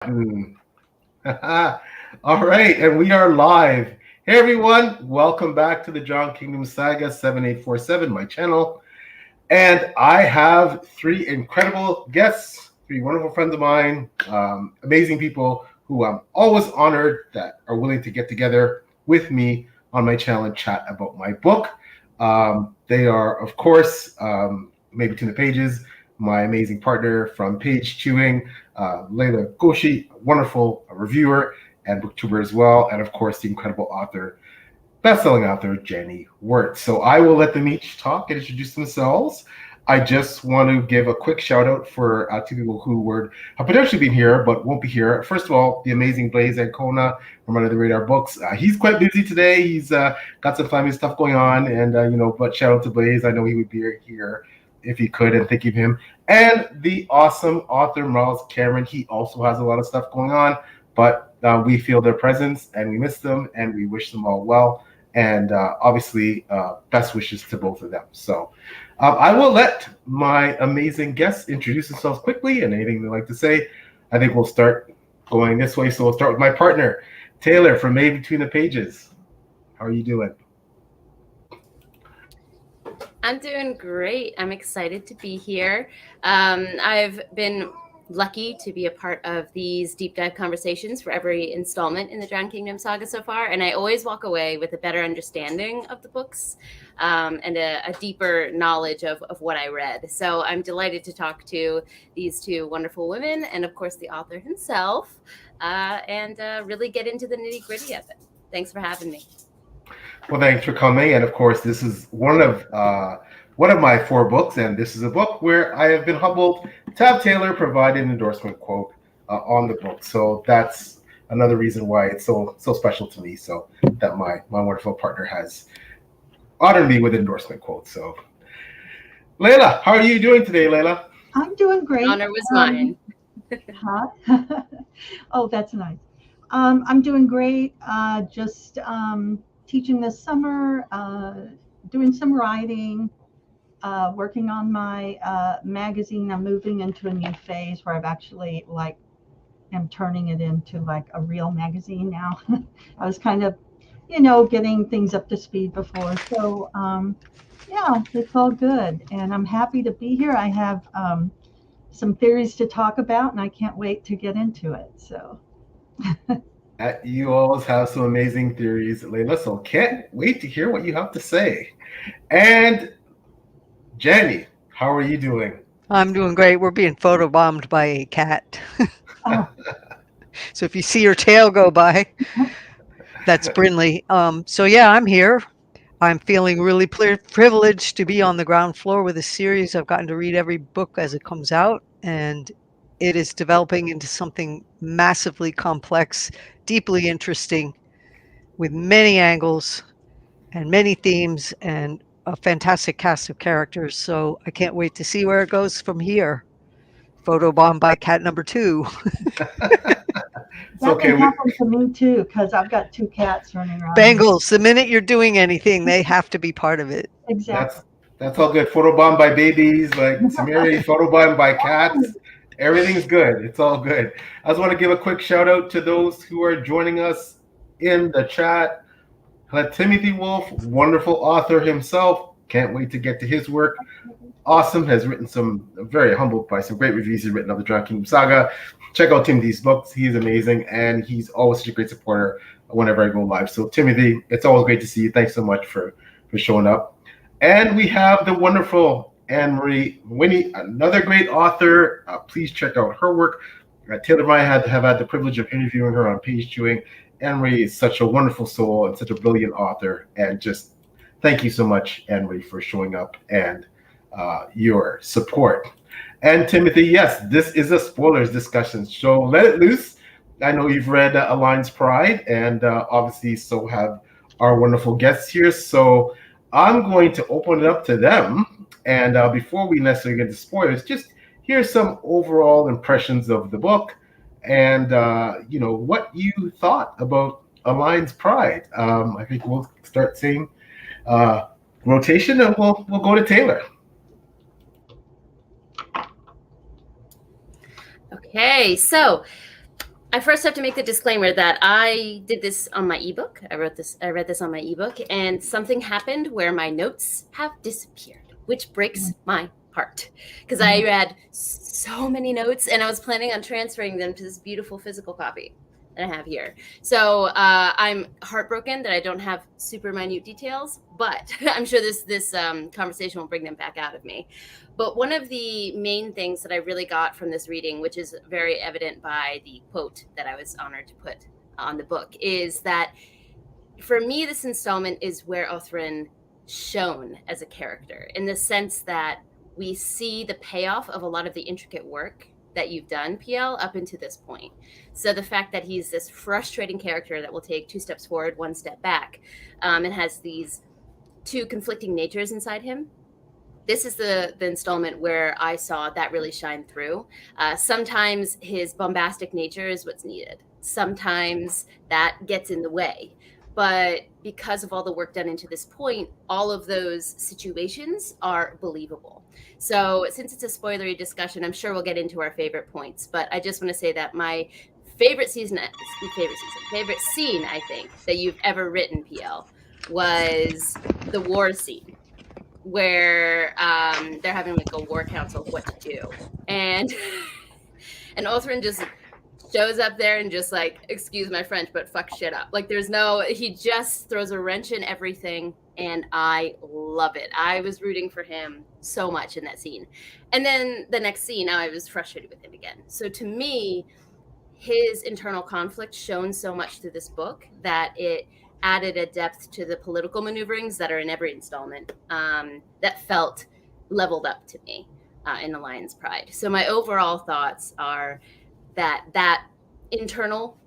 Mm. All right, and we are live. Hey everyone, welcome back to the Drowned Kingdom Saga 7847, my channel. And I have three incredible guests, three wonderful friends of mine, amazing people who I'm always honored that are willing to get together with me on my channel and chat about my book. They are, of course, Maed Between the Pages, my amazing partner from Page Chewing, Layla Goushey, wonderful reviewer and booktuber as well, and of course the incredible author, best-selling author Janny Wurts. So I will let them each talk and introduce themselves. I just want to give a quick shout out for two people who have potentially been here but won't be here. First of all, the amazing Blaze Ancona from Under the Radar Books. He's quite busy today. He's got some family stuff going on, and but shout out to Blaze. I know he would be here if he could, and thank you to him. And the awesome author Miles Cameron. He also has a lot of stuff going on, but we feel their presence and we miss them and we wish them all well. And obviously, best wishes to both of them. So I will let my amazing guests introduce themselves quickly and anything they'd like to say. I think we'll start going this way. So we'll start with my partner, Taylor from Maed Between the Pages. How are you doing? I'm doing great. I'm excited to be here. I've been lucky to be a part of these deep dive conversations for every installment in the Drowned Kingdom Saga so far, and I always walk away with a better understanding of the books and a deeper knowledge of what I read. So I'm delighted to talk to these two wonderful women and, of course, the author himself and really get into the nitty-gritty of it. Thanks for having me. Well, thanks for coming. And of course, this is one of my four books, and this is a book where I have been humbled to have Taylor provide an endorsement quote on the book. So that's another reason why it's so special to me. So that my wonderful partner has honored me with endorsement quotes. So, Layla, how are you doing today, Layla? I'm doing great. The honor was mine. Oh, that's nice. I'm doing great. Just teaching this summer, doing some writing, working on my magazine. I'm moving into a new phase where I've actually am turning it into a real magazine now. I was kind of, getting things up to speed before. So yeah, it's all good, and I'm happy to be here. I have some theories to talk about, and I can't wait to get into it. So. You always have some amazing theories, Layla, so can't wait to hear what you have to say. And Janny, how are you doing? I'm doing great. We're being photobombed by a cat. Oh. So if you see her tail go by, that's Brinley. So yeah, I'm here. I'm feeling really privileged to be on the ground floor with a series. I've gotten to read every book as it comes out, and it is developing into something massively complex, deeply interesting, with many angles and many themes and a fantastic cast of characters. So I can't wait to see where it goes from here. Photobomb by cat number 2. That can happen to me too, because I've got 2 cats running around. Bengals, the minute you're doing anything, they have to be part of it. Exactly. That's all good. Photobomb by babies, like Samiri, photobomb by cats. Everything's good. It's all good. I just want to give a quick shout out to those who are joining us in the chat. Timothy Wolf, wonderful author himself. Can't wait to get to his work. Awesome. Has written some, very humbled by some great reviews he's written of the Drowned Kingdom Saga. Check out Timothy's books. He's amazing, and he's always such a great supporter whenever I go live. So Timothy, it's always great to see you. Thanks so much for showing up. And we have the wonderful Anne-Marie Winnie, another great author. Please check out her work. Taylor and I have had the privilege of interviewing her on Page Chewing. Anne-Marie is such a wonderful soul and such a brilliant author. And just thank you so much, Anne-Marie, for showing up and your support. And Timothy, yes, this is a spoilers discussion, so let it loose. I know you've read Alliance Pride, and obviously so have our wonderful guests here. So I'm going to open it up to them. And before we necessarily get into spoilers, just here's some overall impressions of the book and, what you thought about Alliance Pride. I think we'll start seeing rotation, and we'll go to Taylor. Okay, so I first have to make the disclaimer that I did this on my ebook. I read this on my ebook, and something happened where my notes have disappeared, which breaks my heart because I had so many notes and I was planning on transferring them to this beautiful physical copy that I have here. So I'm heartbroken that I don't have super minute details, but I'm sure this conversation will bring them back out of me. But one of the main things that I really got from this reading, which is very evident by the quote that I was honored to put on the book, is that for me, this installment is where Othrin shone as a character, in the sense that we see the payoff of a lot of the intricate work that you've done, PL, up into this point. So the fact that he's this frustrating character that will take 2 steps forward, 1 step back, and has these 2 conflicting natures inside him. This is the installment where I saw that really shine through. Sometimes his bombastic nature is what's needed. Sometimes that gets in the way. But because of all the work done into this point, all of those situations are believable. So since it's a spoilery discussion, I'm sure we'll get into our favorite points. But I just want to say that my favorite scene, I think, that you've ever written, PL, was the war scene, where they're having like a war council of what to do, and Othrin just shows up there and just like, excuse my French, but fuck shit up. Like he just throws a wrench in everything, and I love it. I was rooting for him so much in that scene, and then the next scene, I was frustrated with him again. So to me, his internal conflict shone so much through this book that it added a depth to the political maneuverings that are in every installment that felt leveled up to me in The Lion's Pride. So my overall thoughts are that internal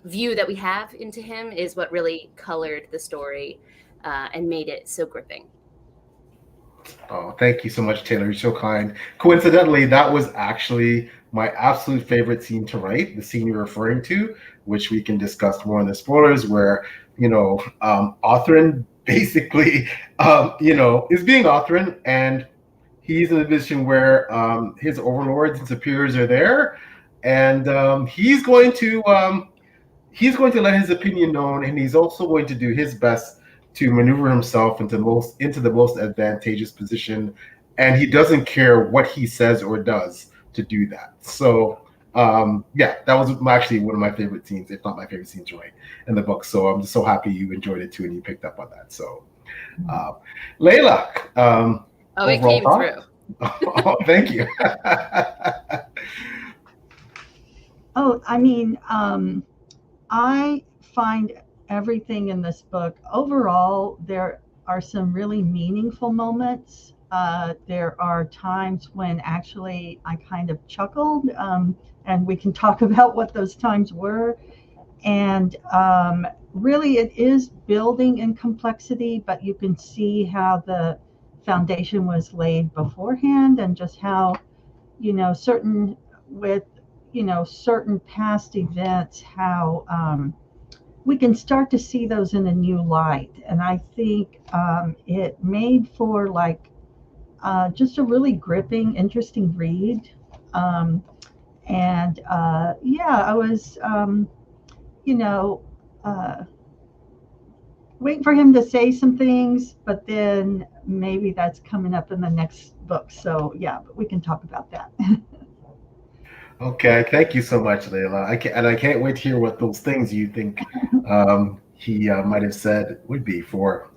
view that we have into him is what really colored the story and made it so gripping. Oh, thank you so much, Taylor. You're so kind. Coincidentally, that was actually my absolute favorite scene to write, the scene you're referring to, which we can discuss more in the spoilers, where, Othrin basically, is being Othrin, and he's in a position where his overlords and superiors are there, and he's going to let his opinion known, and he's also going to do his best to maneuver himself into the most advantageous position, and he doesn't care what he says or does to do that. So that was actually one of my favorite scenes, if not my favorite scene to write in the book. So I'm just so happy you enjoyed it too and you picked up on that. So Layla, it came through. Oh, thank you. I find everything in this book, overall, there are some really meaningful moments. There are times when actually I kind of chuckled, and we can talk about what those times were. And really, it is building in complexity, but you can see how the foundation was laid beforehand, and just how, certain past events, how we can start to see those in a new light. And I think it made for just a really gripping, interesting read. I was, waiting for him to say some things, but then maybe that's coming up in the next book. So but we can talk about that. Okay, thank you so much, Layla. I can't wait to hear what those things you think he might have said would be, for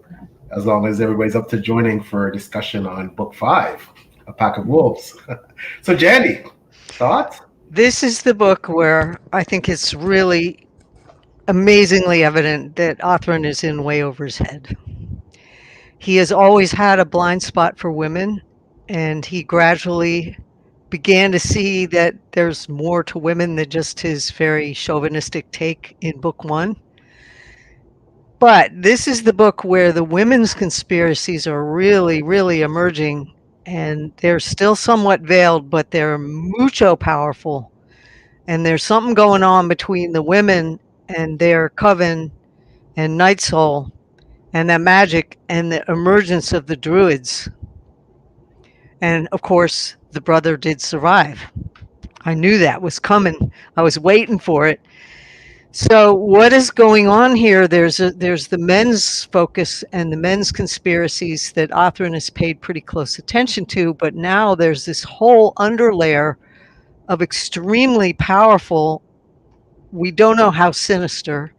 as long as everybody's up to joining for a discussion on book 5, A Pack of Wolves. So, Janny, thoughts? This is the book where I think it's really amazingly evident that Othrin is in way over his head. He has always had a blind spot for women, and he gradually began to see that there's more to women than just his very chauvinistic take in book 1. But this is the book where the women's conspiracies are really, really emerging, and they're still somewhat veiled, but they're mucho powerful. And there's something going on between the women and their coven and Night Soul and that magic and the emergence of the druids. And of course, the brother did survive. I knew that was coming. I was waiting for it. So what is going on here? There's the men's focus and the men's conspiracies that Othran has paid pretty close attention to, but now there's this whole underlayer of extremely powerful, we don't know how sinister,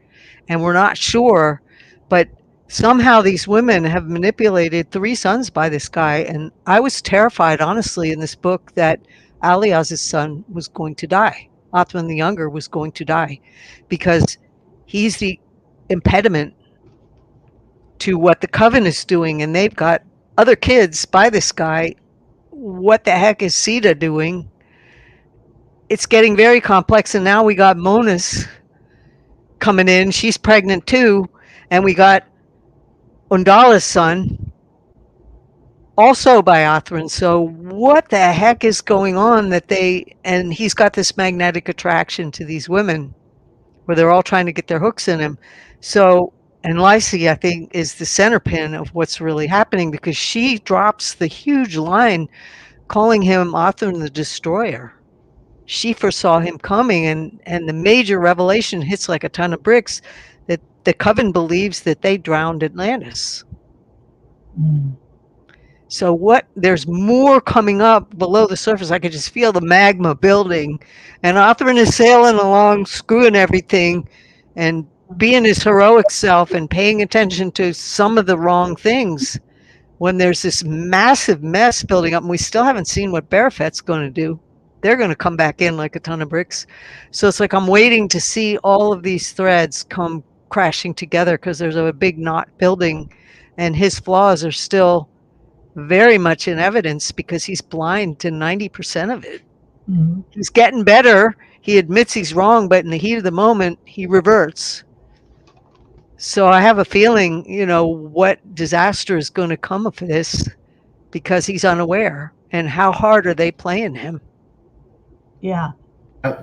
and we're not sure, but somehow these women have manipulated 3 sons by this guy. And I was terrified, honestly, in this book that Aliaz's son was going to die. Othman the Younger was going to die because he's the impediment to what the Coven is doing, and they've got other kids by this guy. What the heck is Sita doing? It's getting very complex, and now we got Monas coming in. She's pregnant too, and we got Undala's son also by Othran. So what the heck is going on that and he's got this magnetic attraction to these women where they're all trying to get their hooks in him. So, and Lacey, I think, is the center pin of what's really happening, because she drops the huge line calling him Othran the Destroyer. She foresaw him coming, and the major revelation hits like a ton of bricks that the Coven believes that they drowned Atlantis. So there's more coming up below the surface. I could just feel the magma building, and Othran is sailing along, screwing everything and being his heroic self and paying attention to some of the wrong things when there's this massive mess building up, and we still haven't seen what Barafet's going to do. They're going to come back in like a ton of bricks. So it's like I'm waiting to see all of these threads come crashing together, because there's a big knot building, and his flaws are still very much in evidence because he's blind to 90% of it. Mm-hmm. He's getting better. He admits he's wrong, but in the heat of the moment, he reverts. So I have a feeling, what disaster is going to come of this, because he's unaware. And how hard are they playing him? Yeah.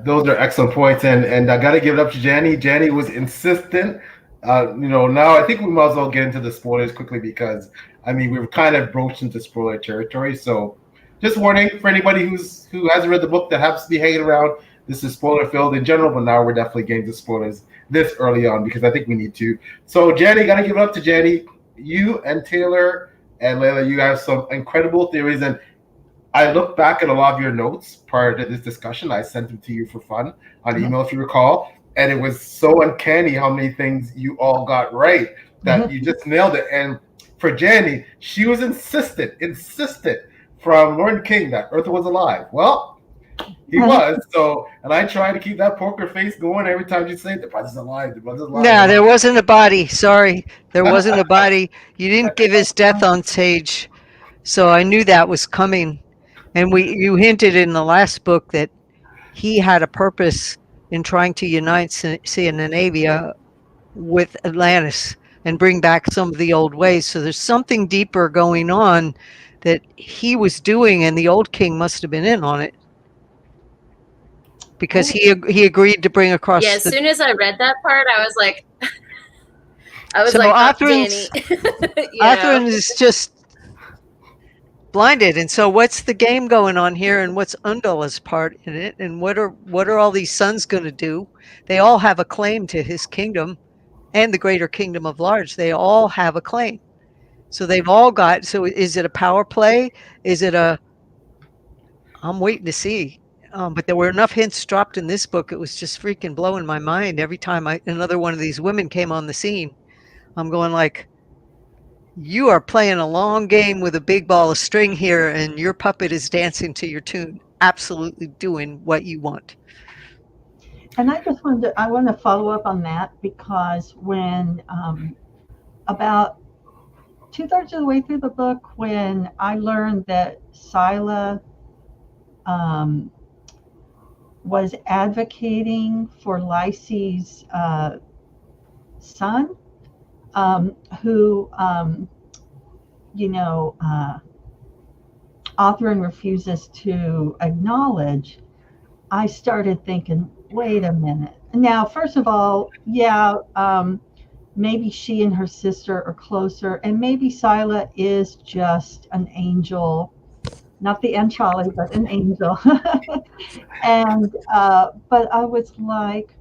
Those are excellent points. And I got to give it up to Janny. Janny was insistent. Now I think we might as well get into the spoilers quickly, because we've kind of broached into spoiler territory. So just warning for anybody who hasn't read the book that happens to be hanging around, this is spoiler filled in general, but now we're definitely getting to spoilers this early on, because I think we need to. So Janny, got to give it up to Janny. You and Taylor and Layla, you have some incredible theories. And I looked back at a lot of your notes prior to this discussion. I sent them to you for fun on email, if you recall. And it was so uncanny how many things you all got right that you just nailed it. And for Janny, she was insistent from Lord King that Earth was alive. Well, he was. So, and I try to keep that poker face going every time you say the brother's alive, the brother's alive. No, there wasn't a body. Sorry, there wasn't a body. You didn't give his death on stage, so I knew that was coming. And you hinted in the last book that he had a purpose in trying to unite Scandinavia with Atlantis and bring back some of the old ways. So there's something deeper going on that he was doing, and the old king must have been in on it, because he agreed to bring across. Yeah, as soon as I read that part, I was like, Othran is just blinded. And so what's the game going on here, and what's Undala's part in it, and what are all these sons going to do? They all have a claim to his kingdom and the greater kingdom of large. They all have a claim. So they've all got, so is it a power play? Is it I'm waiting to see. But there were enough hints dropped in this book. It was just freaking blowing my mind every time another one of these women came on the scene. I'm going like, you are playing a long game with a big ball of string here, and your puppet is dancing to your tune, absolutely doing what you want. And I want to follow up on that, because when about 2/3 of the way through the book, when I learned that Sila was advocating for Lacey's son, who Othran refuses to acknowledge, I started thinking, wait a minute. Now, first of all, maybe she and her sister are closer, and maybe Sila is just an angel not the Aunt Charlie, but an angel. And but I was like,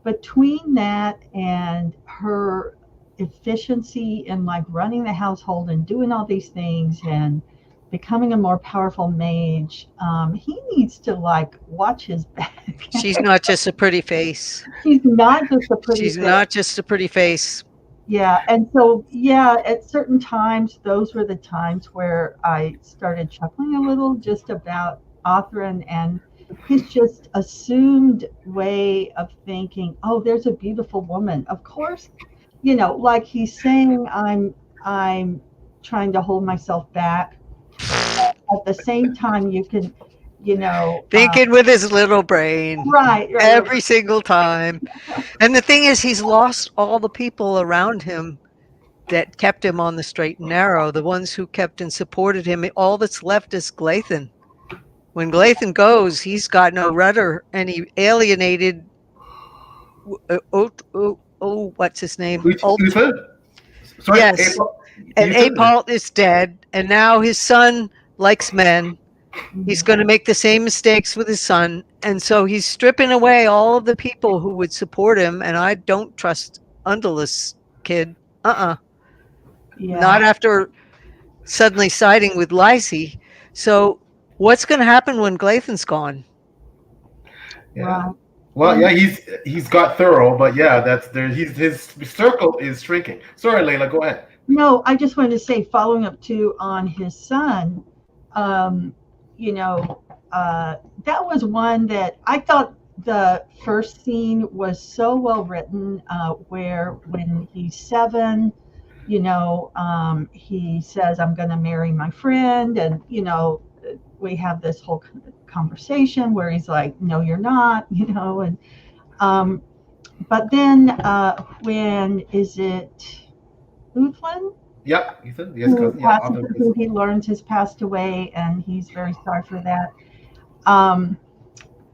between that and her efficiency in like running the household and doing all these things and becoming a more powerful mage, he needs to like watch his back. She's not just a pretty face. She's not just a pretty She's face. not just a pretty face. Yeah, and so yeah, at certain times, those were the times where I started chuckling a little just about Othran and his just assumed way of thinking, oh, there's a beautiful woman. Of course, like he's saying, I'm trying to hold myself back. At the same time, you can, Thinking with his little brain. right. Every single time. And the thing is, he's lost all the people around him that kept him on the straight and narrow, the ones who kept and supported him. All that's left is Glathan. When Glathan goes, he's got no rudder, and he alienated. What's his name? Uther? Sorry, Yes. And Apalt is dead, and now his son likes men. He's going to make the same mistakes with his son, and so he's stripping away all of the people who would support him. And I don't trust Undulus, kid. Yeah. Not after suddenly siding with Lysy. So what's going to happen when Glathan's gone? Yeah. Well, yeah, he's got thorough, but yeah, his circle is shrinking. Sorry, Layla, go ahead. No, I just wanted to say, following up too on his son, that was one that I thought the first scene was so well written, where when he's 7, he says, I'm going to marry my friend. And, we have this whole conversation where he's like, no, you're not, and, but then when is it Uthlin? Yep, Ethan. Yes, Who he learns has passed away, and he's very sorry for that.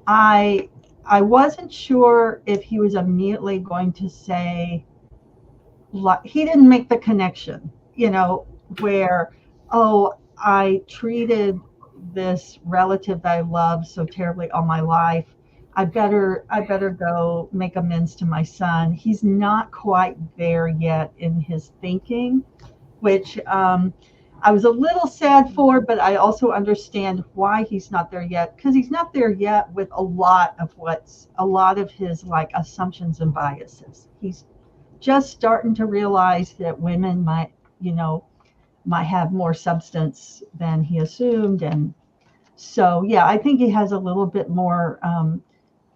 I wasn't sure if he was immediately going to say, he didn't make the connection, where, oh, I treated this relative that I loved so terribly all my life. I better go make amends to my son. He's not quite there yet in his thinking, which I was a little sad for, but I also understand why he's not there yet, because he's not there yet with a lot of his like assumptions and biases. He's just starting to realize that women might have more substance than he assumed. And so, yeah, I think he has a little bit more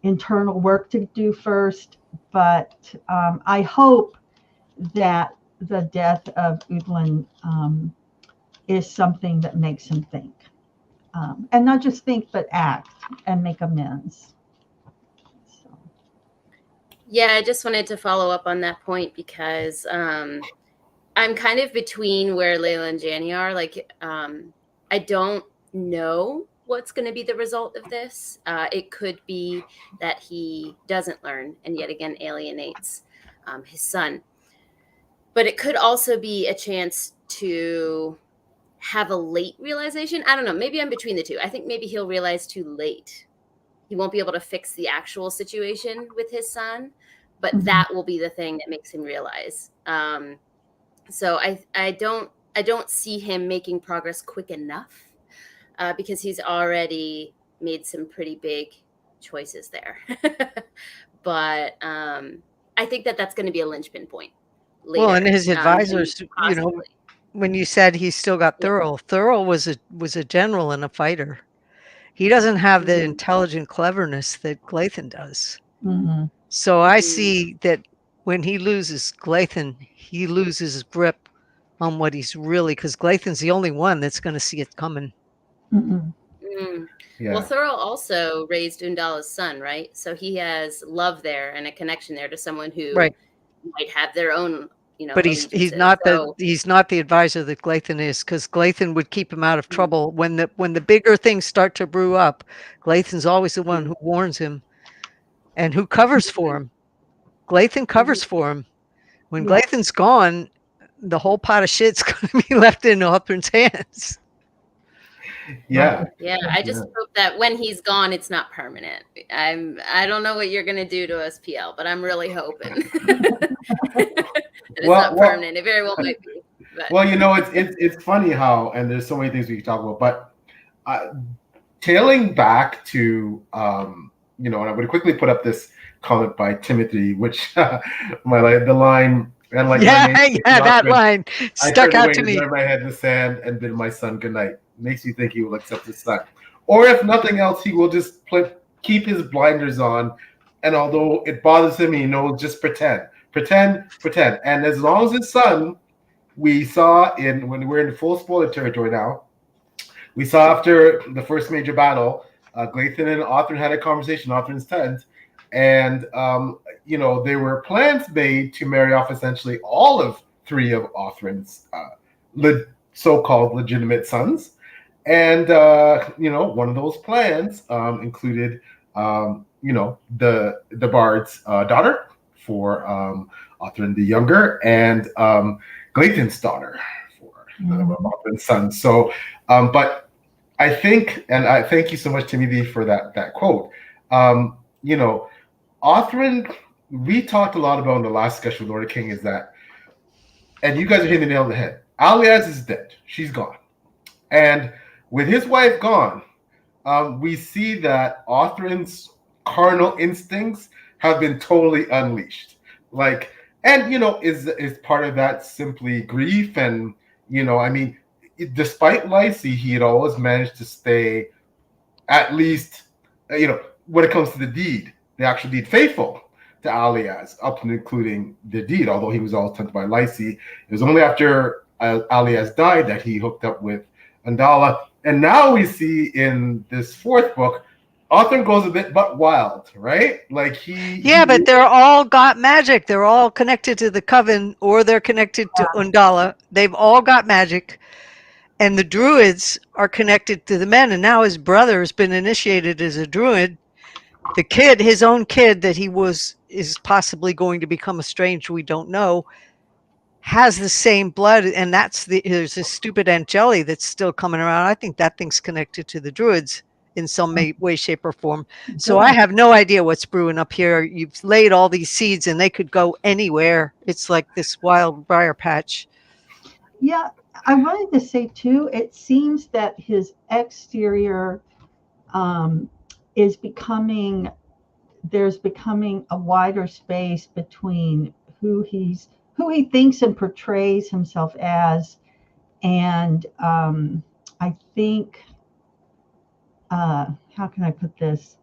internal work to do first, but I hope that the death of Udlin is something that makes him think, and not just think, but act and make amends. So. Yeah, I just wanted to follow up on that point because I'm kind of between where Layla and Janny are. Like, I don't know what's going to be the result of this. It could be that he doesn't learn and yet again alienates his son. But it could also be a chance to have a late realization. I don't know. Maybe I'm between the two. I think maybe he'll realize too late. He won't be able to fix the actual situation with his son, but that will be the thing that makes him realize. So I don't see him making progress quick enough because he's already made some pretty big choices there. But I think that's going to be a linchpin point later. Well, and his advisors, when you said he's still got Thurl was a general and a fighter. He doesn't have the intelligent cleverness that Glathan does. Mm-hmm. So I see that when he loses Glathan, he loses his grip on what he's really, because Glathan's the only one that's going to see it coming. Mm-hmm. Yeah. Well, Thurl also raised Undala's son, right? So he has love there and a connection there to someone who might have their own, But he's not the advisor that Glathan is, because Glathan would keep him out of trouble when the bigger things start to brew up. Glathan's always the one who warns him and who covers for him. Glathan covers for him. When Glathan's gone, the whole pot of shit's going to be left in Othran's hands. Yeah. Yeah, I just hope that when he's gone, it's not permanent. I don't know what you're gonna do to us, PL, but I'm really hoping that it's not permanent. It very well might be. But. Well, it's funny how, and there's so many things we can talk about, but tailing back to and I'm going to quickly put up this comment by Timothy, which the line. And like that line stuck out to me. I my head in the sand and bid my son goodnight. Makes you think he will accept his son, or if nothing else, he will just keep his blinders on. And although it bothers him, he knows just pretend. And as long as his son, we saw when we're in full spoiler territory now, we saw after the first major battle, Glathan and Othrin had a conversation. Othrin's tent. And, there were plans made to marry off essentially all of 3 of Othrin's so-called legitimate sons. And, one of those plans included, the Bard's daughter for Othrin the Younger and Glathan's daughter for Othrin's son. So, but I think, and I thank you so much, Timothy, for that quote. Othrin, we talked a lot about in the last discussion with Lord of King is that, and you guys are hitting the nail on the head. Aliaz is dead. She's gone. And with his wife gone, we see that Othrin's carnal instincts have been totally unleashed. Is part of that simply grief? And, despite Lysy, he had always managed to stay at least, when it comes to the actual deed, faithful to Aliaz, up and including the deed, although he was always tempted by Lysy. It was only after Aliaz died that he hooked up with Andala. And now we see in this 4th book, Othrin goes a bit but wild, right? But they're all got magic. They're all connected to the Coven, or they're connected to Undala. They've all got magic. And the druids are connected to the men. And now his brother has been initiated as a druid. The kid, his own kid that is possibly going to become estranged, we don't know, has the same blood. And there's this stupid Aunt Jelly that's still coming around. I think that thing's connected to the druids in some way, shape, or form. So I have no idea what's brewing up here. You've laid all these seeds and they could go anywhere. It's like this wild briar patch. Yeah, I wanted to say too, it seems that his exterior is becoming a wider space between who he thinks and portrays himself as, and I think how can I put this?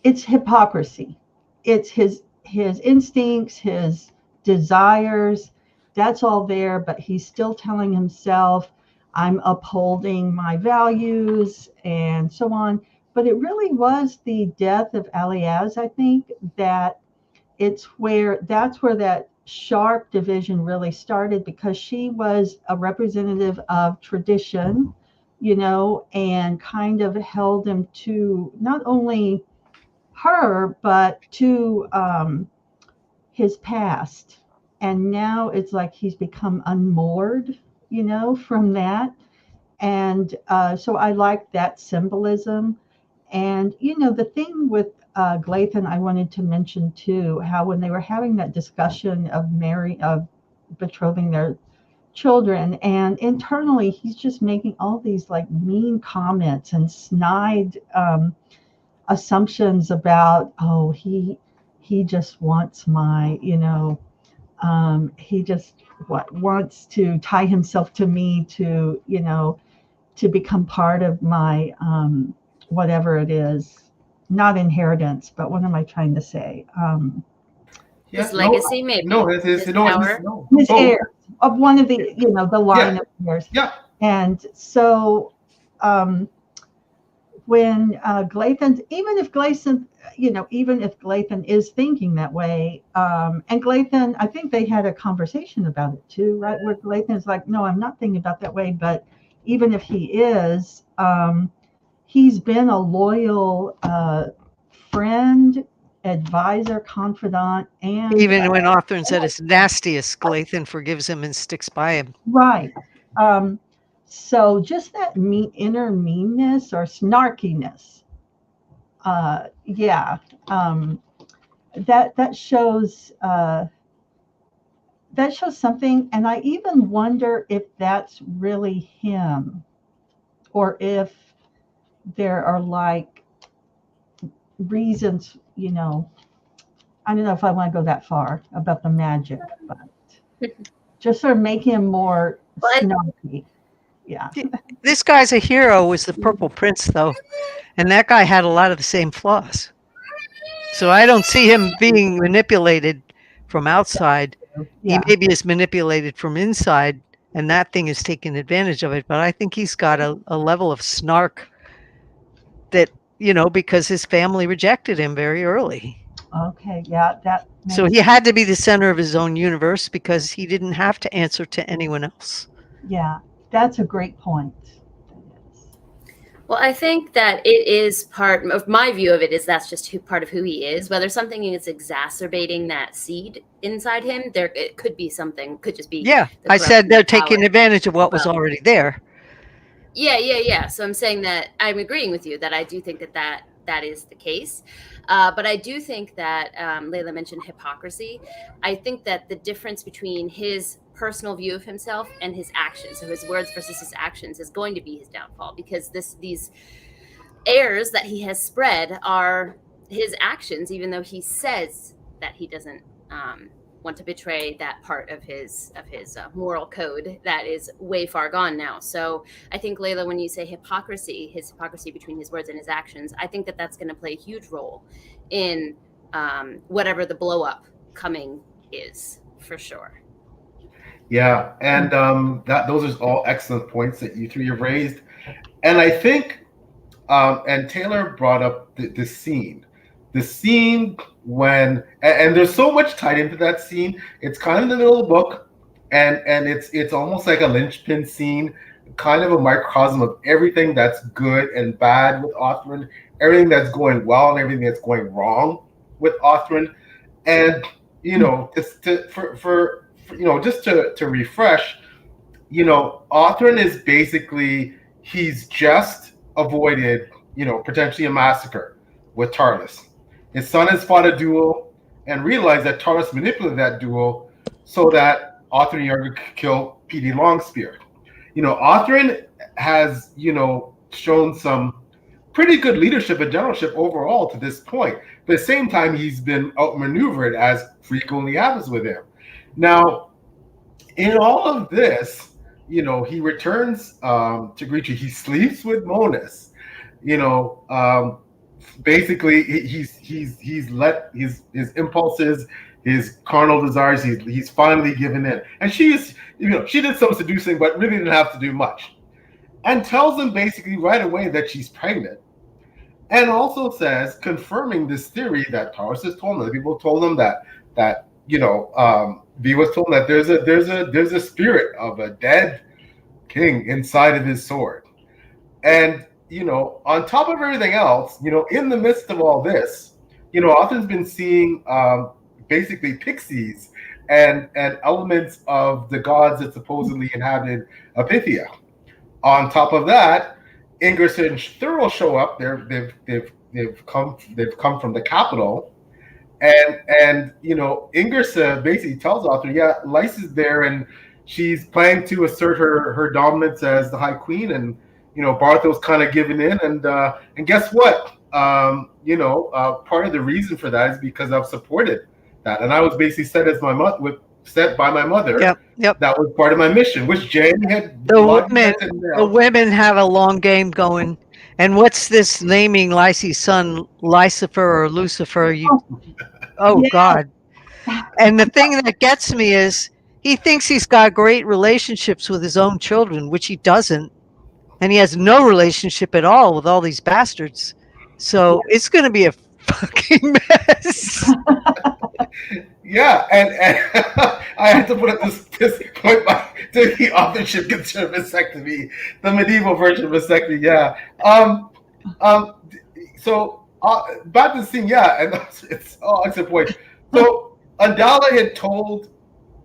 It's hypocrisy. It's his instincts, his desires. That's all there, but he's still telling himself, I'm upholding my values and so on. But it really was the death of Aliaz, I think, that's where that sharp division really started, because she was a representative of tradition, and kind of held him to not only her, but to his past. And now it's like he's become unmoored, from that. And so I like that symbolism. And, the thing with Glathan, I wanted to mention too, how when they were having that discussion of betrothing their children, and internally he's just making all these like mean comments and snide assumptions about, he just wants my, he just wants to tie himself to me to, to become part of my whatever it is, not inheritance, but what am I trying to say? His legacy, maybe. No, his heir of one of the, the line of heirs. Yeah. And so when Glathan, even if Glathan is thinking that way, and Glathan, I think they had a conversation about it too, right? Where Glathan is like, no, I'm not thinking about that way. But even if he is, he's been a loyal friend, advisor, confidant, and even when Othrin's at his nastiest, Glathan forgives him and sticks by him. Right. So just that inner meanness or snarkiness, yeah, that shows something. And I even wonder if that's really him, or if there are like reasons, I don't know if I want to go that far about the magic, but just sort of make him more But snarky. Yeah. This guy's a hero was the Purple Prince, though. And that guy had a lot of the same flaws. So I don't see him being manipulated from outside. He Yeah. maybe is manipulated from inside, and that thing is taking advantage of it. But I think he's got a level of snark that, because his family rejected him very early. Okay. Yeah. That. So he had to be the center of his own universe because he didn't have to answer to anyone else. Yeah. That's a great point. well, I think that it is part of my view of it is that's just part of who he is. Whether something is exacerbating that seed inside him, it could be something, could just be. Yeah, I said they're taking advantage of what was already there. Yeah. So I'm saying that I'm agreeing with you that I do think that is the case. But I do think that Layla mentioned hypocrisy. I think that the difference between his personal view of himself and his actions, so his words versus his actions, is going to be his downfall, because these airs that he has spread are his actions, even though he says that he doesn't want to betray that part of his moral code that is way far gone now. So I think, Layla, when you say his hypocrisy between his words and his actions, I think that that's going to play a huge role in whatever the blow up coming is, for sure. Yeah, and those are all excellent points that you three have raised. And I think, and Taylor brought up the scene when, and there's so much tied into that scene. It's kind of in the middle of the book, and it's almost like a linchpin scene, kind of a microcosm of everything that's good and bad with Othrin, everything that's going well and everything that's going wrong with Othrin. And just to refresh, Othrin is basically, he's just avoided, potentially a massacre with Tarlis. His son has fought a duel and realized that Tarlis manipulated that duel so that Othrin Younger could kill P.D. Longspear. Othrin has, shown some pretty good leadership and generalship overall to this point. But at the same time, he's been outmaneuvered, as frequently happens with him. Now, in all of this, he returns to Gritri. He sleeps with Monas. Basically, he's let his impulses, his carnal desires, he's finally given in. And she did some seducing, but really didn't have to do much. And tells him basically right away that she's pregnant. And also says, confirming this theory that Taurus has told him, that people told him that V was told that there's a spirit of a dead king inside of his sword. And on top of everything else, in the midst of all this, Othrin's been seeing basically pixies and elements of the gods that supposedly inhabited Apithia. On top of that, Ingersa and Thurl show up. They've come from the capital, and Ingersa basically tells Othrin, yeah, Lyse is there, and she's planning to assert her dominance as the High Queen, and Barthel's kind of giving in, and guess what? Part of the reason for that is because I've supported that, and I was basically set by my mother. Yep. That was part of my mission, which Jane had. The women have a long game going. And what's this naming Lyse's son Lucifer or Lucifer? God. And the thing that gets me is he thinks he's got great relationships with his own children, which he doesn't. And he has no relationship at all with all these bastards. So it's going to be a fucking mess. Yeah, and I had to put up this point to the authorship consider vasectomy, the medieval version of vasectomy. Yeah. So back to the scene. Yeah, and it's all extra point. So Andala had told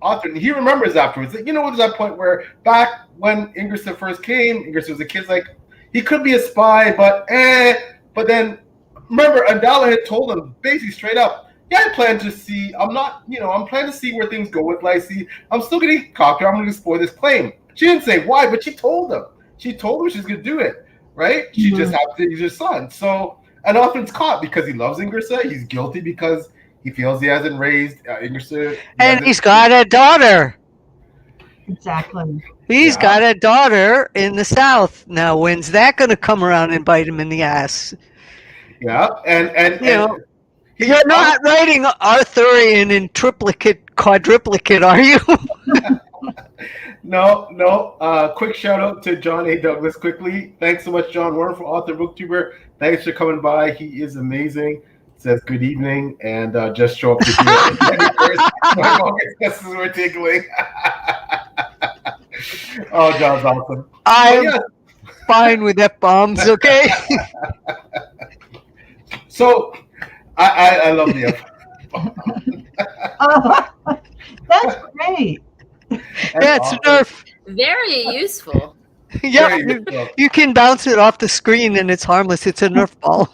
Arthur, he remembers afterwards that, there's that point where back when Ingersoll first came, Ingersoll was a kid, like, he could be a spy, but then remember, Andala had told him basically straight up, yeah, I plan to see, I'm planning to see where things go with Lacey. I'm still going to conquer, I'm going to explore this claim. She didn't say why, but she told him. She told him she's going to do it, right? She just happened to use her son. So, and Arthur's caught because he loves Ingersoll. He's guilty because he feels he hasn't raised Ingersoll. And he's got a daughter. Exactly. He's got a daughter in the South. Now, when's that going to come around and bite him in the ass? Yeah, and you're not writing Arthurian in triplicate, quadruplicate, are you? No. Quick shout out to John A. Douglas quickly. Thanks so much, John. Wonderful author, booktuber. Thanks for coming by. He is amazing. Says good evening and just show up to hear my longest guesses were tickling. Oh, John's awesome. I'm fine with F-bombs, okay? So I love the Oh, that's great. Yeah, it's a Nerf. Very useful. Yeah, you can bounce it off the screen and it's harmless. It's a Nerf ball.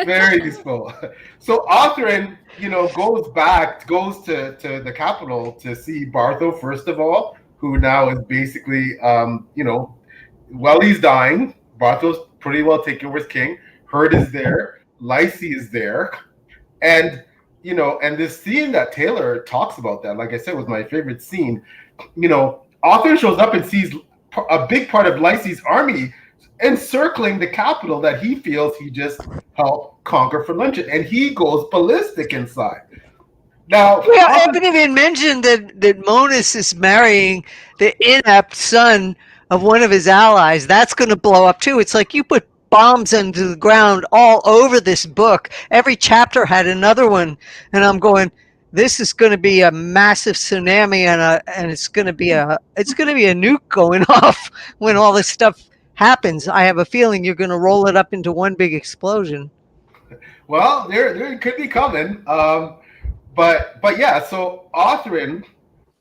Very useful. So Arthur, goes to the capital to see Bartho first of all, who now is basically, while he's dying, Bartho's pretty well taken over as king. Herd is there, Lacey is there, and this scene that Taylor talks about, that, like I said, was my favorite scene. Arthur shows up and sees a big part of Lacey's army encircling the capital that he feels he just helped conquer for luncheon, and he goes ballistic inside. Now, I haven't even mentioned that Monas is marrying the inept son of one of his allies. That's going to blow up too. It's like you put bombs into the ground all over this book. Every chapter had another one, and I'm going, this is going to be a massive tsunami, and it's going to be a nuke going off when all this stuff happens. I have a feeling you're going to roll it up into one big explosion. Well, there could be coming, but yeah. So Arthur,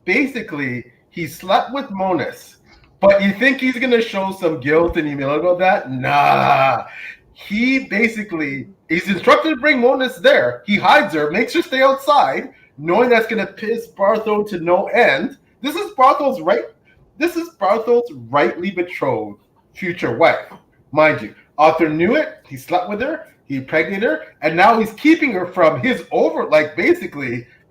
basically, he slept with Monas, but you think he's going to show some guilt and humility about that? Nah. He's instructed to bring Monas there. He hides her, makes her stay outside, knowing that's going to piss Bartho to no end. This is Bartho's rightly betrothed future wife, mind you. Arthur knew it. He slept with her. He impregnated her, and now he's keeping her from his who's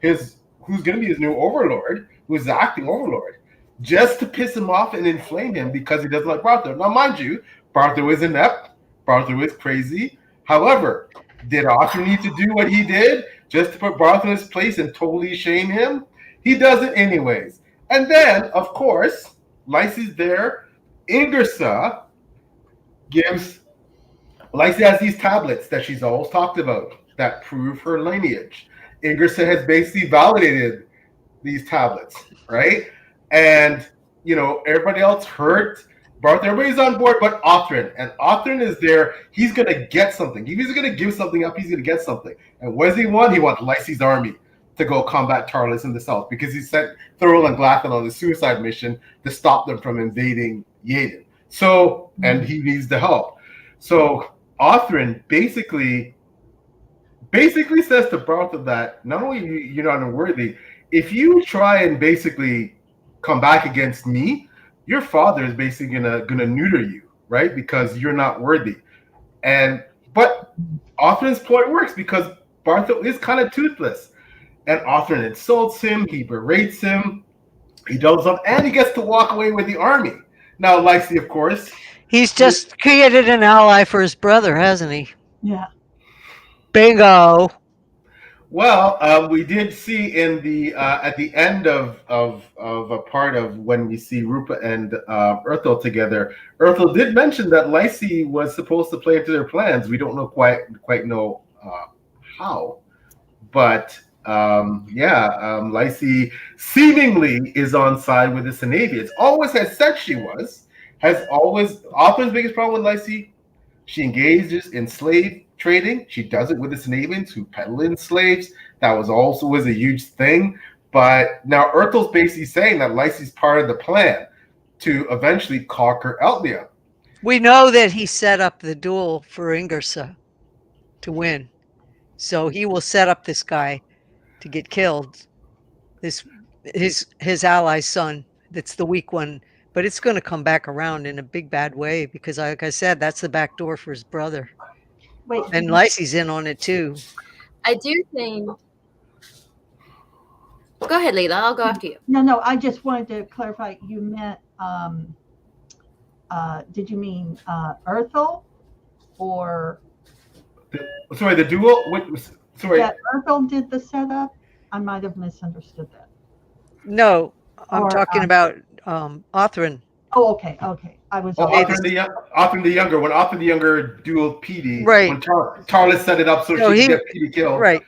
going to be his new overlord, who's the acting overlord, just to piss him off and inflame him because he doesn't like Bartho. Now, mind you, Bartho is inept. Bartho is crazy. However, did Arthur need to do what he did just to put Bartho in his place and totally shame him? He does it anyways. And then, of course, Lacey's there. Ingersoll Lacey has these tablets that she's always talked about that prove her lineage. Ingersoll has basically validated these tablets, right? And, everybody else hurt. Bartho, everybody's on board but Arthur. And Arthur is there. He's going to get something. If he's going to give something up, he's going to get something. And what does he want? He wants Lacey's army to go combat Tarlis in the south because he sent Thurl and Glathan on the suicide mission to stop them from invading Yaden. So, and he needs the help. So Arthur basically says to Bartho that not only you're not unworthy, if you try and basically come back against me, your father is basically gonna neuter you, right? Because you're not worthy. But Arthur's point works because Bartho is kind of toothless. And Arthur insults him, he berates him, he does up, and he gets to walk away with the army. Now, Lacey, of course. He's just created an ally for his brother, hasn't he? Yeah. Bingo. Well, we did see in the at the end of a part of when we see Rupa and Erthel together, Erthel did mention that Lacey was supposed to play into their plans. We don't know quite know how, but Lacey seemingly is on side with the Sanavians. Always has said she was. Arthur's biggest problem with Lacey, she engages in slave trading. She does it with the Sanavians who peddle in slaves. That was a huge thing. But now Erthel's basically saying that Lysi's part of the plan to eventually conquer Eltlia. We know that he set up the duel for Ingersa to win. So he will set up this guy to get killed. His ally's son, that's the weak one. But it's going to come back around in a big bad way because, like I said, that's the back door for his brother. Wait, And Lysi's in on it too. I do think. Go ahead, Layla. I'll go after you. no, I just wanted to clarify. You meant, did you mean Erthel or? Sorry, the duel. Sorry, That Erthel did the setup? I might have misunderstood that. No, I'm Or, talking about Othrin. Oh, okay. I was. Othrin the Younger. When Othrin the Younger dueled Petey, Right. when Tarlis set it up so No, she he- could get Petey killed. Right.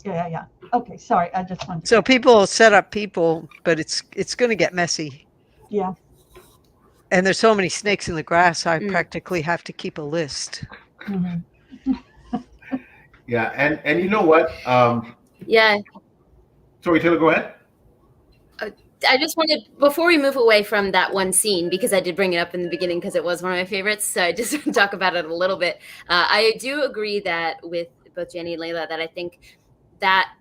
Yeah. Okay, sorry. I just wanted to. So people set up people, but it's going to get messy. Yeah. And there's so many snakes in the grass, I practically have to keep a list. Mhm. Yeah, and you know what? Yeah. Sorry, Taylor, go ahead. I just wanted, before we move away from that one scene, because I did bring it up in the beginning because it was one of my favorites, so I just want to talk about it a little bit. I do agree that with both Janny and Layla, that I think that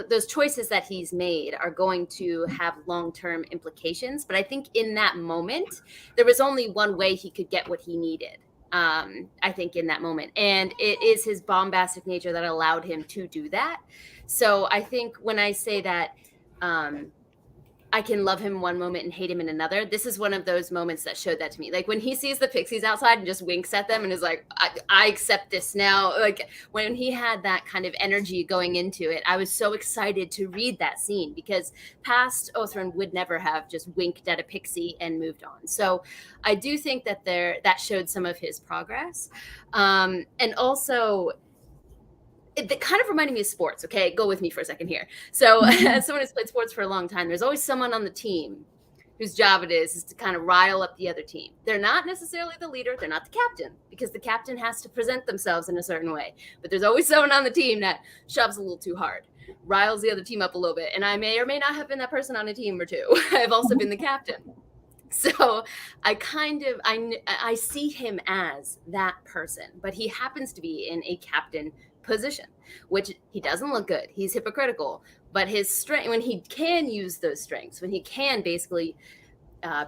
those choices that he's made are going to have long-term implications. But I think in that moment, there was only one way he could get what he needed. I think in that moment, and it is his bombastic nature that allowed him to do that. So I think when I say that, I can love him one moment and hate him in another. This is one of those moments that showed that to me. Like when he sees the pixies outside and just winks at them and is like, I accept this now. Like when he had that kind of energy going into it, I was so excited to read that scene because past Othrin would never have just winked at a pixie and moved on. So I do think that that showed some of his progress. And also, it kind of reminded me of sports. Okay, go with me for a second here. So as someone who's played sports for a long time, there's always someone on the team whose job it is to kind of rile up the other team. They're not necessarily the leader. They're not the captain because the captain has to present themselves in a certain way. But there's always someone on the team that shoves a little too hard, riles the other team up a little bit. And I may or may not have been that person on a team or two. I've also been the captain. So I see him as that person, but he happens to be in a captain position, which he doesn't look good. He's hypocritical, but his strength, when he can use those strengths, when he can basically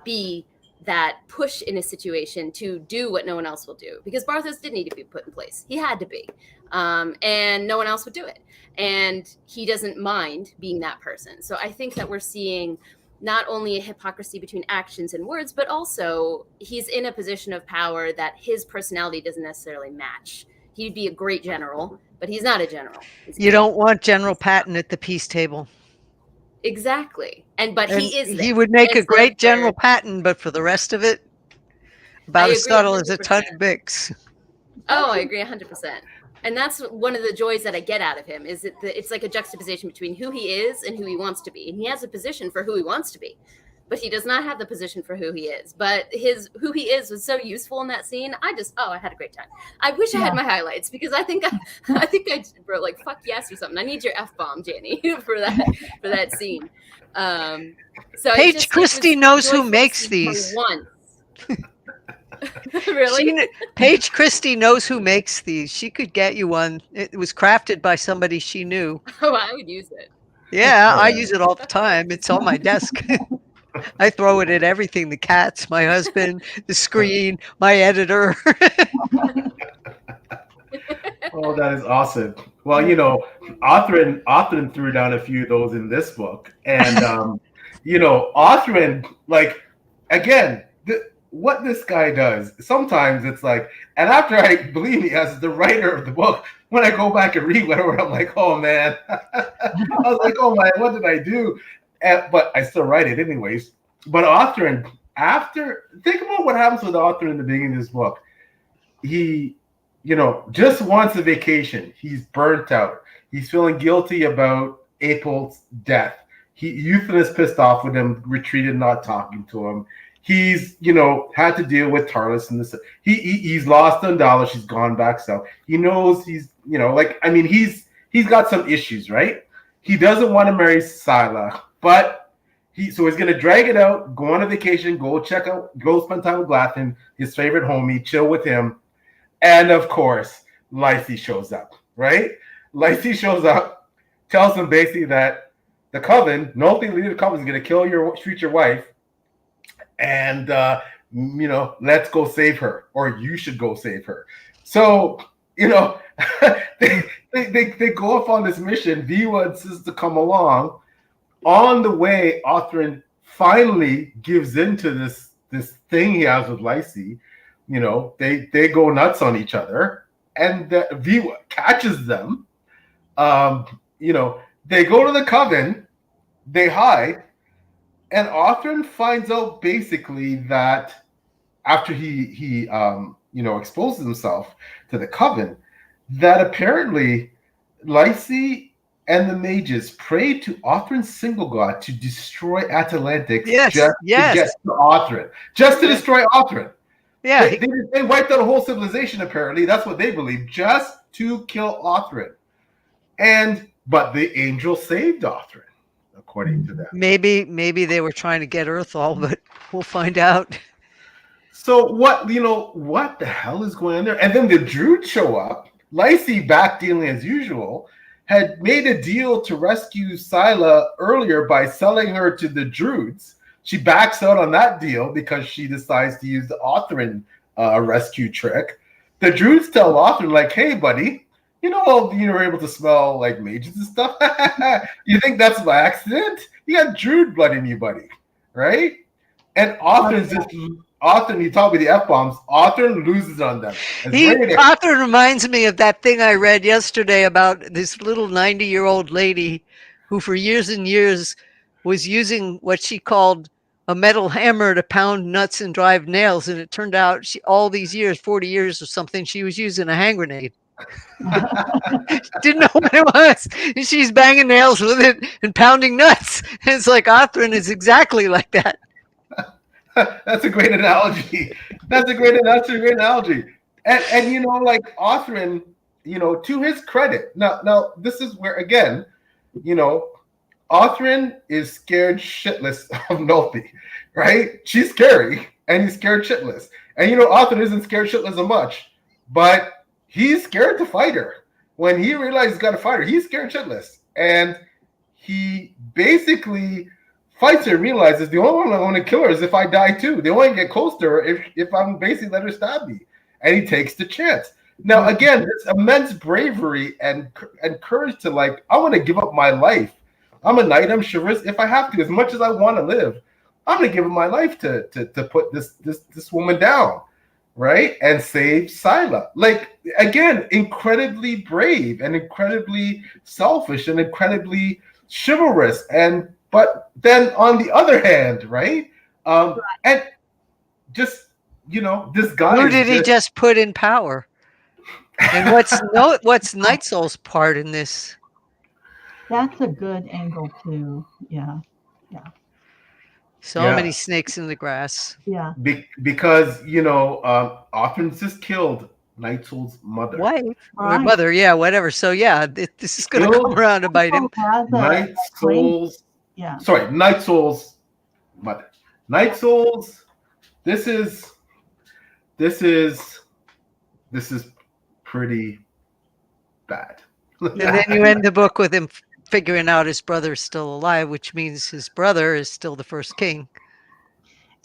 be that push in a situation to do what no one else will do, because Barthos did need to be put in place. He had to be, and no one else would do it. And he doesn't mind being that person. So I think that we're seeing not only a hypocrisy between actions and words, but also he's in a position of power that his personality doesn't necessarily match. He'd be a great general, but he's not a general. You don't want General Patton at the peace table. Exactly. But he is there. He would make a And so great General Patton, but for the rest of it, about I as agree subtle as a ton 100%. of Bix. Oh, I agree 100%. And that's one of the joys that I get out of him is that it's like a juxtaposition between who he is and who he wants to be. And he has a position for who he wants to be, but he does not have the position for who he is. But who he is was so useful in that scene. I had a great time. I wish I had my highlights because I think I wrote like "fuck yes" or something. I need your F-bomb, Janny, for that scene. So Paige Christie knows who makes these. Once. Really? Paige Christie knows who makes these. She could get you one. It was crafted by somebody she knew. Oh, I would use it. Yeah, I use it all the time. It's on my desk. I throw it at everything. The cats, my husband, the screen, my editor. Oh, that is awesome. Well, you know, Othrin threw down a few of those in this book. And, you know, Othrin, like, again, what this guy does, sometimes it's like, and after believe me, as the writer of the book, when I go back and read whatever, I'm like, oh, man. I was like, oh, man, what did I do? But I still write it anyways. But Othrin, think about what happens with Othrin in the beginning of this book. He, you know, just wants a vacation. He's burnt out. He's feeling guilty about April's death. Euthan is pissed off with him, retreated, not talking to him. He's, you know, had to deal with Tarlis and this. He's lost Undala. She's gone back south. He knows he's, you know, like, I mean, he's got some issues, right? he doesn't want to marry Sila, but he's gonna drag it out, go on a vacation, go spend time with Glathan, his favorite homie, chill with him, and of course, Lycée shows up, right? Lycée shows up, tells him basically that the coven, nothing leader of the coven is gonna kill your future wife, and let's go save her, or you should go save her. So, they go off on this mission. Viwa insists to come along. On the way, Othrin finally gives into this thing he has with Lycée. They go nuts on each other, and Viwa catches them. They go to the coven, they hide, and Othrin finds out basically that after he exposes himself to the coven, that apparently Lycée and the mages prayed to Othrin's single god to destroy Atalantic to get to Othrin. Just to destroy Othrin. Yeah. They wiped out a whole civilization, apparently. That's what they believe. Just to kill Othrin. But the angel saved Othrin, according to them. Maybe they were trying to get Earthall, but we'll find out. So what the hell is going on there? And then the Druids show up. Lycée, back dealing as usual, had made a deal to rescue Sila earlier by selling her to the Druids. She backs out on that deal because she decides to use the Othrin rescue trick. The Druids tell Othrin, like, hey, buddy, you were able to smell like mages and stuff. You think that's by accident? You got Druid blood in you, buddy, right? And Othrin's Othrin, you taught me the F-bombs. Othrin loses on them. Othrin reminds me of that thing I read yesterday about this little 90-year-old lady who for years and years was using what she called a metal hammer to pound nuts and drive nails. And it turned out all these years, 40 years or something, she was using a hand grenade. Didn't know what it was. And she's banging nails with it and pounding nuts. And it's like Othrin is exactly like that. That's a great analogy. That's a great analogy. And like Othrin, to his credit. Now this is where again, Othrin is scared shitless of Nulthi, right? She's scary, and he's scared shitless. And Othrin isn't scared shitless of much, but he's scared to fight her. When he realizes he's got to fight her, he's scared shitless, and he basically fights her and realizes the only one I want to kill her is if I die too. They only get close to her if I'm basically let her stab me. And he takes the chance. Now, again, this immense bravery and courage to I want to give up my life. I'm a knight, I'm chivalrous. If I have to, as much as I want to live, I'm going to give up my life to put this woman down, right? And save Sila. Again, incredibly brave and incredibly selfish and incredibly chivalrous. But then on the other hand, right? And just, this guy. Who did he just put in power? And what's Night Soul's part in this? That's a good angle too. Yeah. So many snakes in the grass. Yeah. Because, Othrin's just killed Night Soul's mother. Wife or mother, yeah, whatever. So this is going to come around to bite him. Night Soul's. Yeah. Sorry, Night Soul's mother. Night Soul's. This is pretty bad. And then you end the book with him figuring out his brother's still alive, which means his brother is still the first king.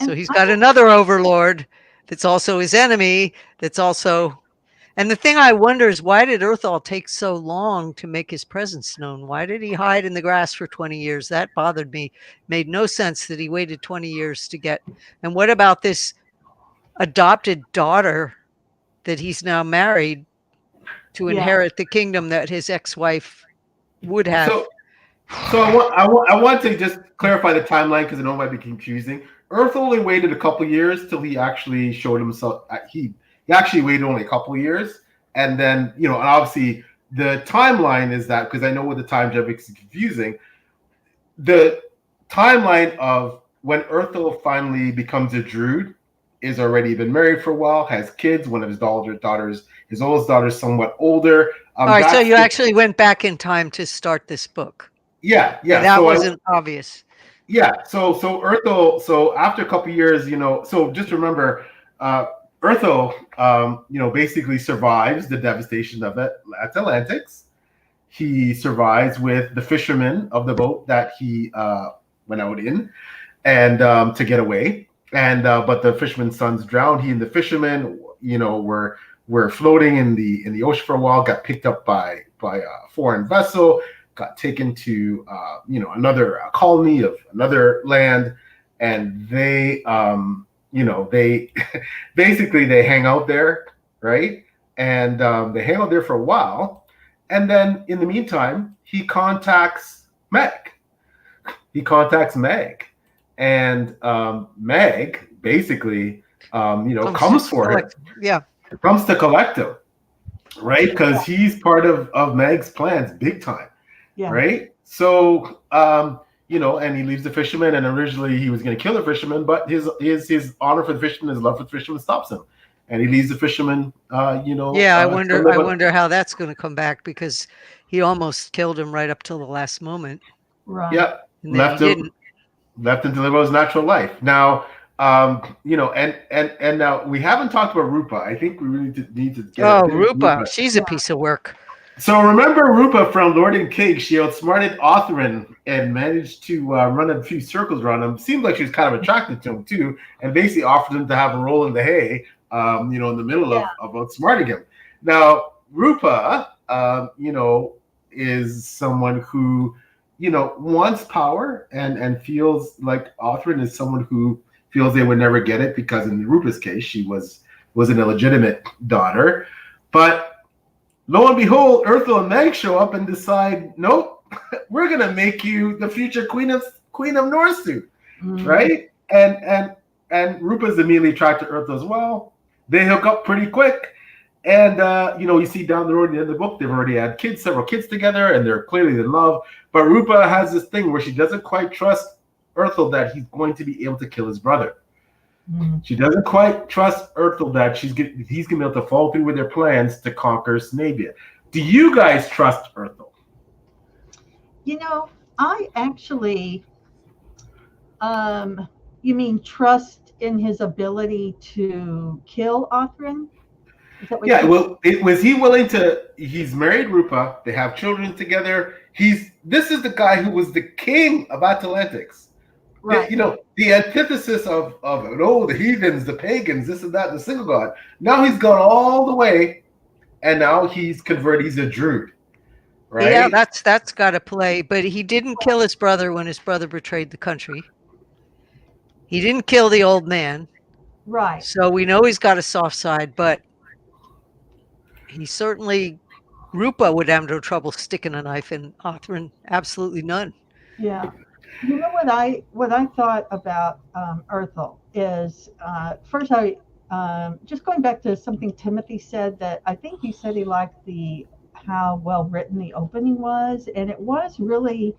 So he's got another overlord that's also his enemy. And the thing I wonder is, why did Earthall take so long to make his presence known? Why did he hide in the grass for 20 years? That bothered me. Made no sense that he waited 20 years to get. And what about this adopted daughter that he's now married to inherit the kingdom that his ex-wife would have? So I want to just clarify the timeline because I know it might be confusing. Earth only waited a couple years till he actually showed himself. He actually waited only a couple years, and then and obviously the timeline is that, because I know with the time jump it's confusing. The timeline of when Earthall finally becomes a Druid is already been married for a while, has kids. One of his daughters, his oldest daughter, is somewhat older. All right, so you actually went back in time to start this book. Yeah, Yeah, yeah. that wasn't obvious. Yeah, so Earthel, so after a couple years, so just remember, Earthel, basically survives the devastation of Atlantics. He survives with the fishermen of the boat that he went out in, and to get away. And but the fisherman's sons drowned. He and the fishermen, were floating in the ocean for a while. Got picked up by a foreign vessel. Got taken to another colony of another land, and they basically they hang out there, right? And they hang out there for a while, and then in the meantime, he contacts Meg. And Meg basically, comes for him. Yeah, Comes to collect him, right? Because he's part of Meg's plans, big time, Yeah. right? So, and he leaves the fisherman. And originally he was going to kill the fisherman, but his honor for the fisherman, his love for the fisherman, stops him, and he leaves the fisherman. Yeah, I wonder how that's going to come back, because he almost killed him right up till the last moment. Right. Yeah, And then he didn't. left him to live his natural life. Now, and now we haven't talked about Rupa. I think we really need to get. Oh, Rupa, she's a piece of work. So remember Rupa from Lord and King. She outsmarted Othrin and managed to run a few circles around him. Seemed like she was kind of attracted to him too, and basically offered him to have a roll in the hay, in the middle of outsmarting him. Now Rupa, is someone who, wants power and feels like Othrin is someone who feels they would never get it, because in Rupa's case, she was an illegitimate daughter. But lo and behold, Earthel and Meg show up and decide, nope, we're gonna make you the future queen of Norsu, right? And Rupa's immediately attracted to Earthel as well. They hook up pretty quick, and you see down the road at the end of the book, they've already had several kids together, and they're clearly in love. But Rupa has this thing where she doesn't quite trust Earthel that he's going to be able to kill his brother. She doesn't quite trust Earthel that he's going to be able to follow through with their plans to conquer Snavia. Do you guys trust Earthel? I actually, you mean trust in his ability to kill Othrin? Yeah, well, was he willing to? He's married Rupa. They have children together. This is the guy who was the king of Atlantics. Right. The antithesis of the heathens, the pagans, this and that, the single god. Now he's gone all the way, and now he's converted. He's a druid, right? Yeah, that's got to play. But he didn't kill his brother when his brother betrayed the country. He didn't kill the old man. Right. So we know he's got a soft side, but he certainly, Rupa would have no trouble sticking a knife in Othrin. Absolutely none. Yeah. What I thought about Earthel is first just going back to something Timothy said, that I think he said he liked how well written the opening was, and it was really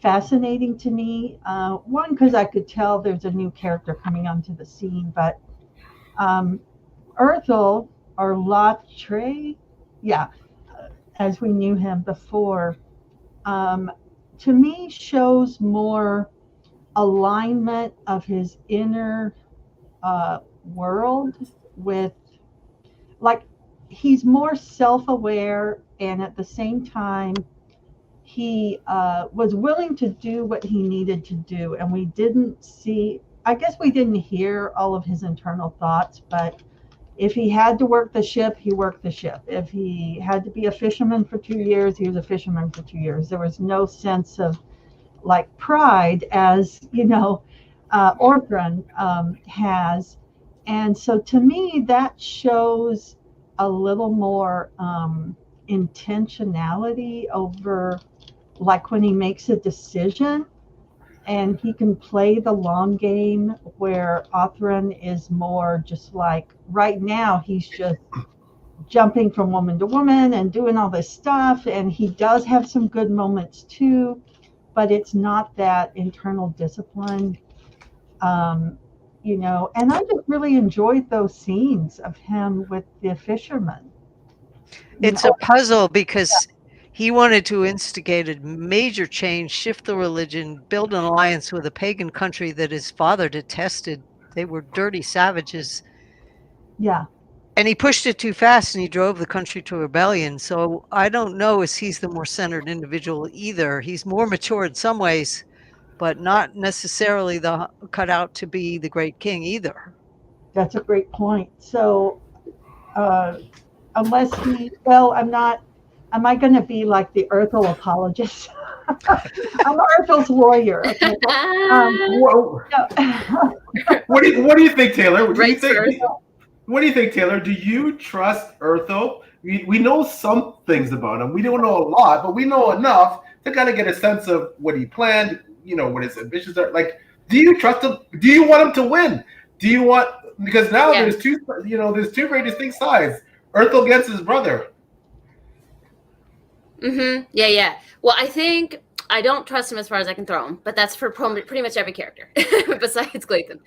fascinating to me. One, because I could tell there's a new character coming onto the scene, but Earthel, or Latre, as we knew him before, to me shows more alignment of his inner world with, like, he's more self-aware, and at the same time he was willing to do what he needed to do, and we didn't hear all of his internal thoughts, but if he had to work the ship, he worked the ship. If he had to be a fisherman for 2 years, he was a fisherman for 2 years. There was no sense of pride, as Orthran has. And so to me, that shows a little more intentionality over, when he makes a decision, and he can play the long game, where Othran is more just right now he's just jumping from woman to woman and doing all this stuff, and he does have some good moments too, but it's not that internal discipline, and I just really enjoyed those scenes of him with the fishermen. It's a puzzle, because He wanted to instigate a major change, shift the religion, build an alliance with a pagan country that his father detested. They were dirty savages. Yeah. And he pushed it too fast and he drove the country to rebellion. So I don't know if he's the more centered individual either. He's more mature in some ways, but not necessarily the cut out to be the great king either. That's a great point. So, unless I'm not, am I going to be like the Urkel apologist? I'm Urkel's lawyer. Okay. Whoa. No. What do you think, Taylor? Right, sir. What do you think, Taylor? Do you trust Urthel? We know some things about him. We don't know a lot, but we know enough to kind of get a sense of what he planned, what his ambitions are. Like, do you trust him? Do you want him to win? Do you want, because now there's two very distinct sides. Urthel against his brother. Mm-hmm. Yeah. Well, I think I don't trust him as far as I can throw him, but that's for pretty much every character besides Clayton.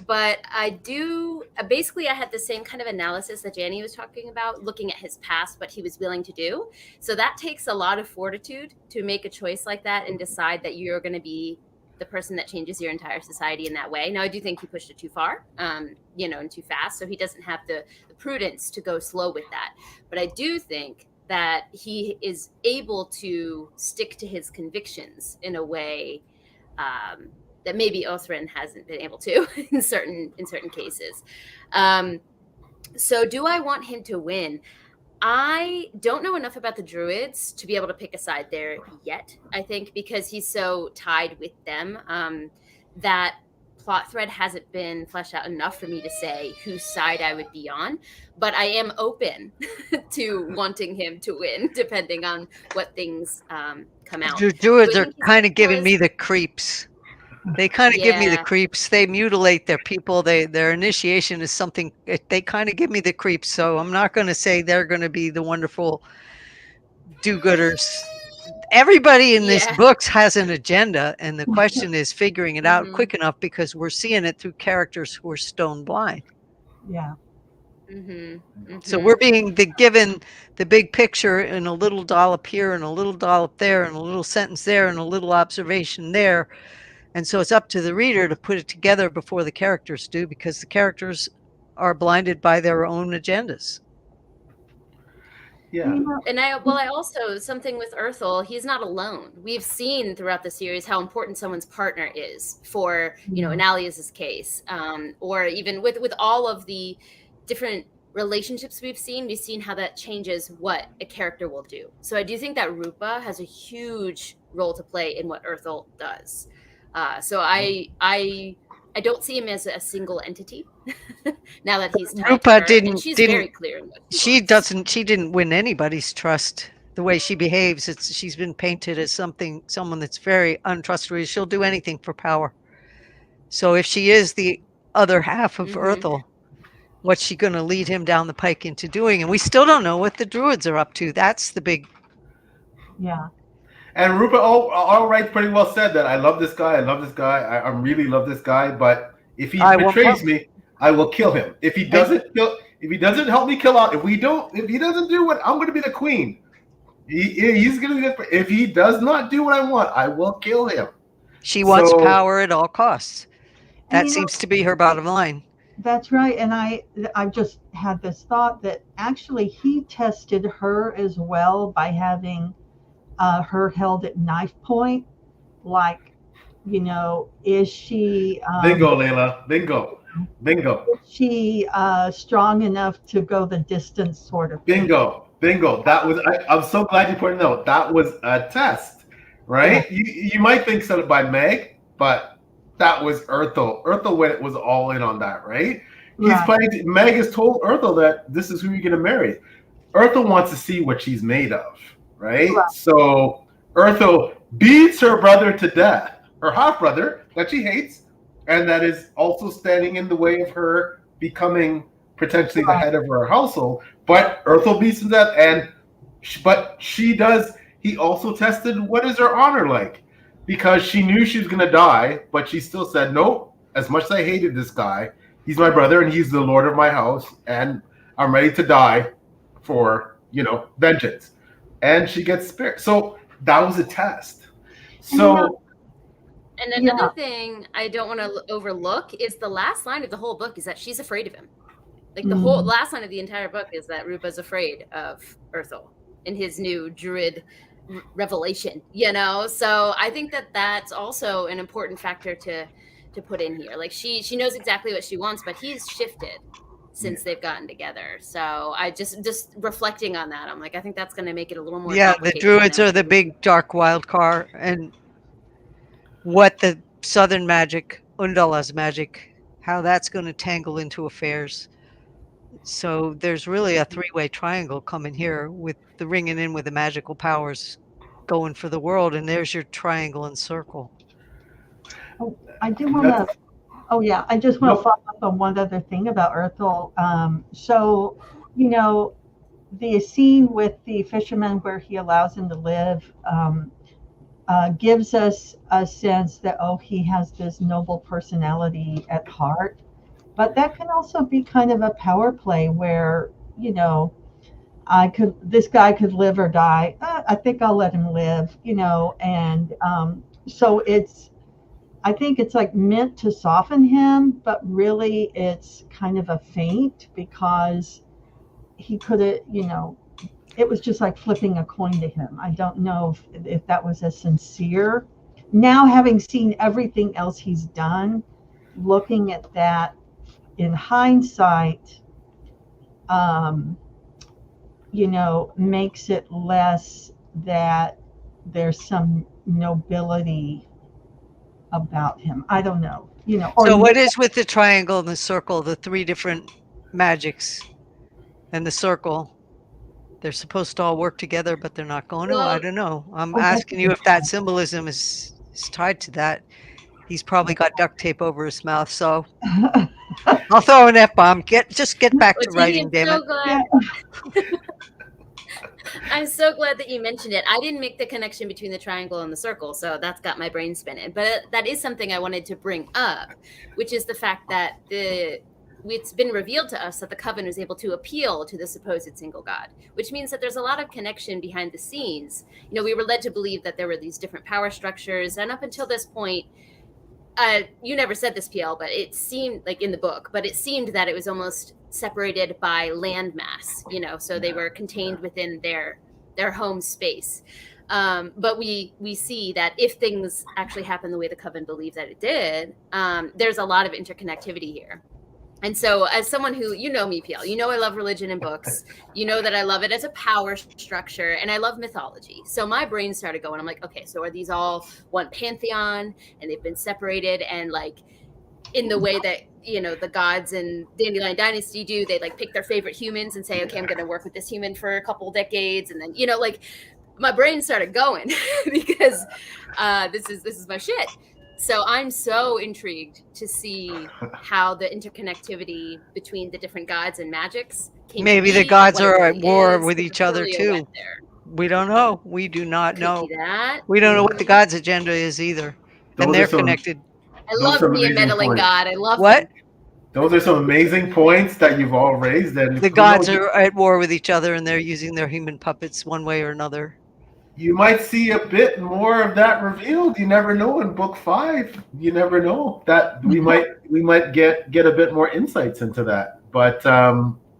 But I do, basically I had the same kind of analysis that Janny was talking about, looking at his past, what he was willing to do. So that takes a lot of fortitude to make a choice like that and decide that you're going to be the person that changes your entire society in that way. Now, I do think he pushed it too far, and too fast. So he doesn't have the prudence to go slow with that. But I do think that he is able to stick to his convictions in a way that maybe Othrin hasn't been able to in certain cases. So do I want him to win? I don't know enough about the Druids to be able to pick a side there yet, I think, because he's so tied with them. That plot thread hasn't been fleshed out enough for me to say whose side I would be on, but I am open to wanting him to win, depending on what things come out. The Druids are kind of giving me the creeps. They kind of give me the creeps. They mutilate their people. Their initiation is something, they kind of give me the creeps. So I'm not going to say they're going to be the wonderful do-gooders. Everybody in this book has an agenda, and the question is figuring it out quick enough, because we're seeing it through characters who are stone blind. Yeah. So we're being given the big picture in a little dollop here and a little dollop there and a little sentence there and a little observation there. And so it's up to the reader to put it together before the characters do, because the characters are blinded by their own agendas. Yeah. And I also, something with Urthel, he's not alone. We've seen throughout the series how important someone's partner is for, in Alias's case, or even with all of the different relationships we've seen how that changes what a character will do. So I do think that Rupa has a huge role to play in what Urthel does. So I don't see him as a single entity. Now that he's tied Rupa to her, didn't, and she's very clear in what she didn't win anybody's trust. The way she behaves, she's been painted as someone that's very untrustworthy. She'll do anything for power. So if she is the other half of Urthel, what's she going to lead him down the pike into doing? And we still don't know what the Druids are up to. That's the big. Yeah. And Rupa, all right, pretty well said that I love this guy. I really love this guy. But if he betrays me, I will kill him. If he doesn't help me kill out, if he doesn't do what I'm going to be the queen. He's going to be. If he does not do what I want, I will kill him. She wants power at all costs. That seems to be her bottom line. That's right. And I just had this thought that actually he tested her as well by having her held at knife point. Like, is she... bingo, Layla. Bingo. Is she strong enough to go the distance, sort of thing? Bingo. That was... I'm so glad you pointed out. That was a test, right? Yeah. You might think so by Meg, but that was Urthel. Urthel was all in on that, right? Meg has told Urthel that this is who you're going to marry. Urthel wants to see what she's made of, right? So Urthel beats her brother to death, her half-brother that she hates, and that is also standing in the way of her becoming potentially the head of her household. But Urthel beats him to death, but she does. He also tested what is her honor like, because she knew she was going to die, but she still said, nope, as much as I hated this guy, he's my brother and he's the lord of my house, and I'm ready to die for, vengeance. and she gets spared. So that was a test. And you know, So And yeah, another thing I don't want to overlook is the last line of the whole book is that she's afraid of him. Like the whole last line of the entire book is that Rupa's afraid of Urthel in his new druid revelation, you know? So I think that that's also an important factor to put in here. Like she knows exactly what she wants, but he's shifted since they've gotten together. So I just reflecting on that, I'm like, I think that's going to make it a little more Yeah, the complicated. druids are the big dark wild card, and what the southern magic, Undala's magic, how that's going to tangle into affairs. So there's really a three-way triangle coming here with the ringing in with the magical powers going for the world, and there's your triangle and circle. oh, I do want to. Oh yeah, I just want to Nope. follow up on one other thing about Urthel. So, you know, the scene with the fisherman where he allows him to live gives us a sense that, oh, he has this noble personality at heart. But that can also be kind of a power play where, you know, this guy could live or die. I think I'll let him live, you know, and so I think it's like meant to soften him, but really it's kind of a feint because he could have, you know, it was just like flipping a coin to him. I don't know if that was a sincere. Now, having seen everything else he's done, looking at that in hindsight, you know, makes it less that there's some nobility about him. I don't know, you know. So what is with the triangle and the circle, the three different magics and the circle? They're supposed to all work together, but they're not going to. I don't know. I'm asking you if that symbolism is tied to that. He's probably got duct tape over his mouth, so I'll throw an F-bomb. Just get back to writing, damn it. Glad. I'm so glad that you mentioned it. I didn't make the connection between the triangle and the circle, so that's got my brain spinning. But that is something I wanted to bring up, which is the fact that it's been revealed to us that the coven is able to appeal to the supposed single god, which means that there's a lot of connection behind the scenes. You know, we were led to believe that there were these different power structures, and up until this point, you never said this, PL, but it seemed like in the book, but it seemed that it was almost separated by landmass, you know, so they were contained within their home space. But we see that if things actually happen the way the coven believed that it did, there's a lot of interconnectivity here. And so as someone who, you know me, PL, you know I love religion and books. You know that I love it as a power structure, and I love mythology. So my brain started going, I'm like, okay, so are these all one pantheon, and they've been separated, and like in the way that, you know, the gods in Dandelion Dynasty do, they like pick their favorite humans and say, okay, I'm going to work with this human for a couple decades. And then, you know, like my brain started going because this is my shit. So I'm so intrigued to see how the interconnectivity between the different gods and magics came Maybe to the be, gods what it are at really war is, with the each other Papilio went too. there. We don't know. We do not Could know. be that. We don't know what the god's agenda is either. And they're connected. I love me a meddling god. I love What? them. Those are some amazing points that you've all raised. And The gods are at war with each other, and they're using their human puppets one way or another. You might see a bit more of that revealed. You never know in book 5. You never know that we might get a bit more insights into that. But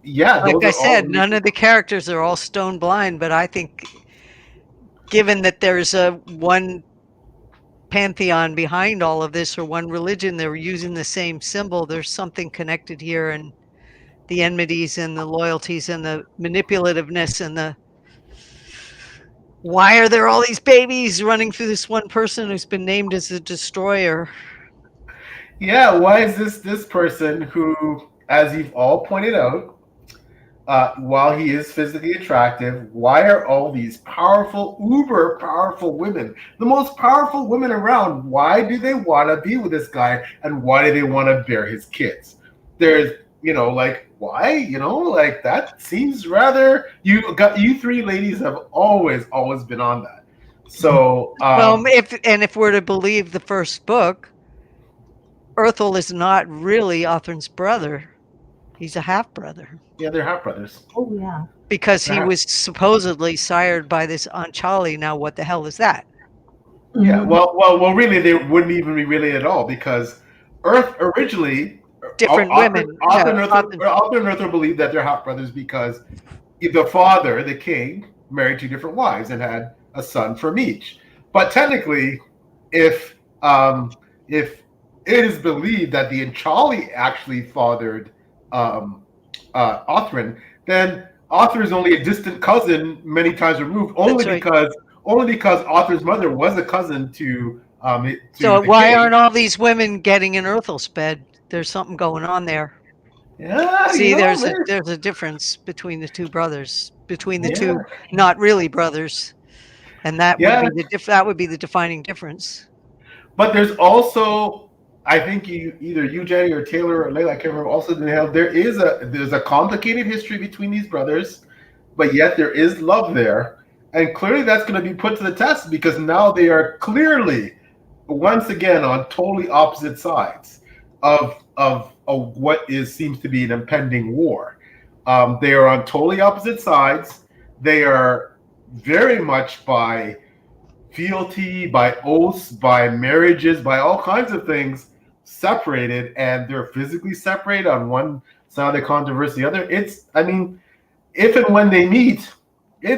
yeah, like I said, none of the characters are all stone blind, but I think given that there's a one pantheon behind all of this, or one religion, they're using the same symbol, there's something connected here, and the enmities and the loyalties and the manipulativeness and the why are there all these babies running through this one person who's been named as a destroyer? Yeah, why is this person who, as you've all pointed out, while he is physically attractive, why are all these powerful, uber powerful women, the most powerful women around, why do they want to be with this guy, and why do they want to bear his kids? There's, you know, like, why? You know, like, that seems rather, you three ladies have always been on that. So well, if we're to believe the first book, Urthel is not really Othrin's brother. He's a half brother. Yeah, they're half brothers. Oh yeah. because he was supposedly sired by this Anchali. Now, what the hell is that? Yeah, well, really, they wouldn't even be really at all, because Earth originally, Different women. Arthur and Earth believed that they're half brothers because the father, the king, married two different wives and had a son from each. But technically, if it is believed that the Anchali actually fathered Othrin, then Arthur is only a distant cousin, many times removed, only because Arthur's mother was a cousin to so why aren't all these women getting in Earthel's bed? There's something going on there. Yeah, see, there's a difference between the two brothers, between the two not really brothers, and that would be the defining difference. But there's also, I think either you, Janny, or Taylor, or Layla, I can't remember, also there's a complicated history between these brothers, but yet there is love there. And clearly that's going to be put to the test, because now they are clearly, once again, on totally opposite sides of what seems to be an impending war. They are on totally opposite sides. They are very much by fealty, by oaths, by marriages, by all kinds of things separated, and they're physically separated on one side of the controversy, the other. If and when they meet,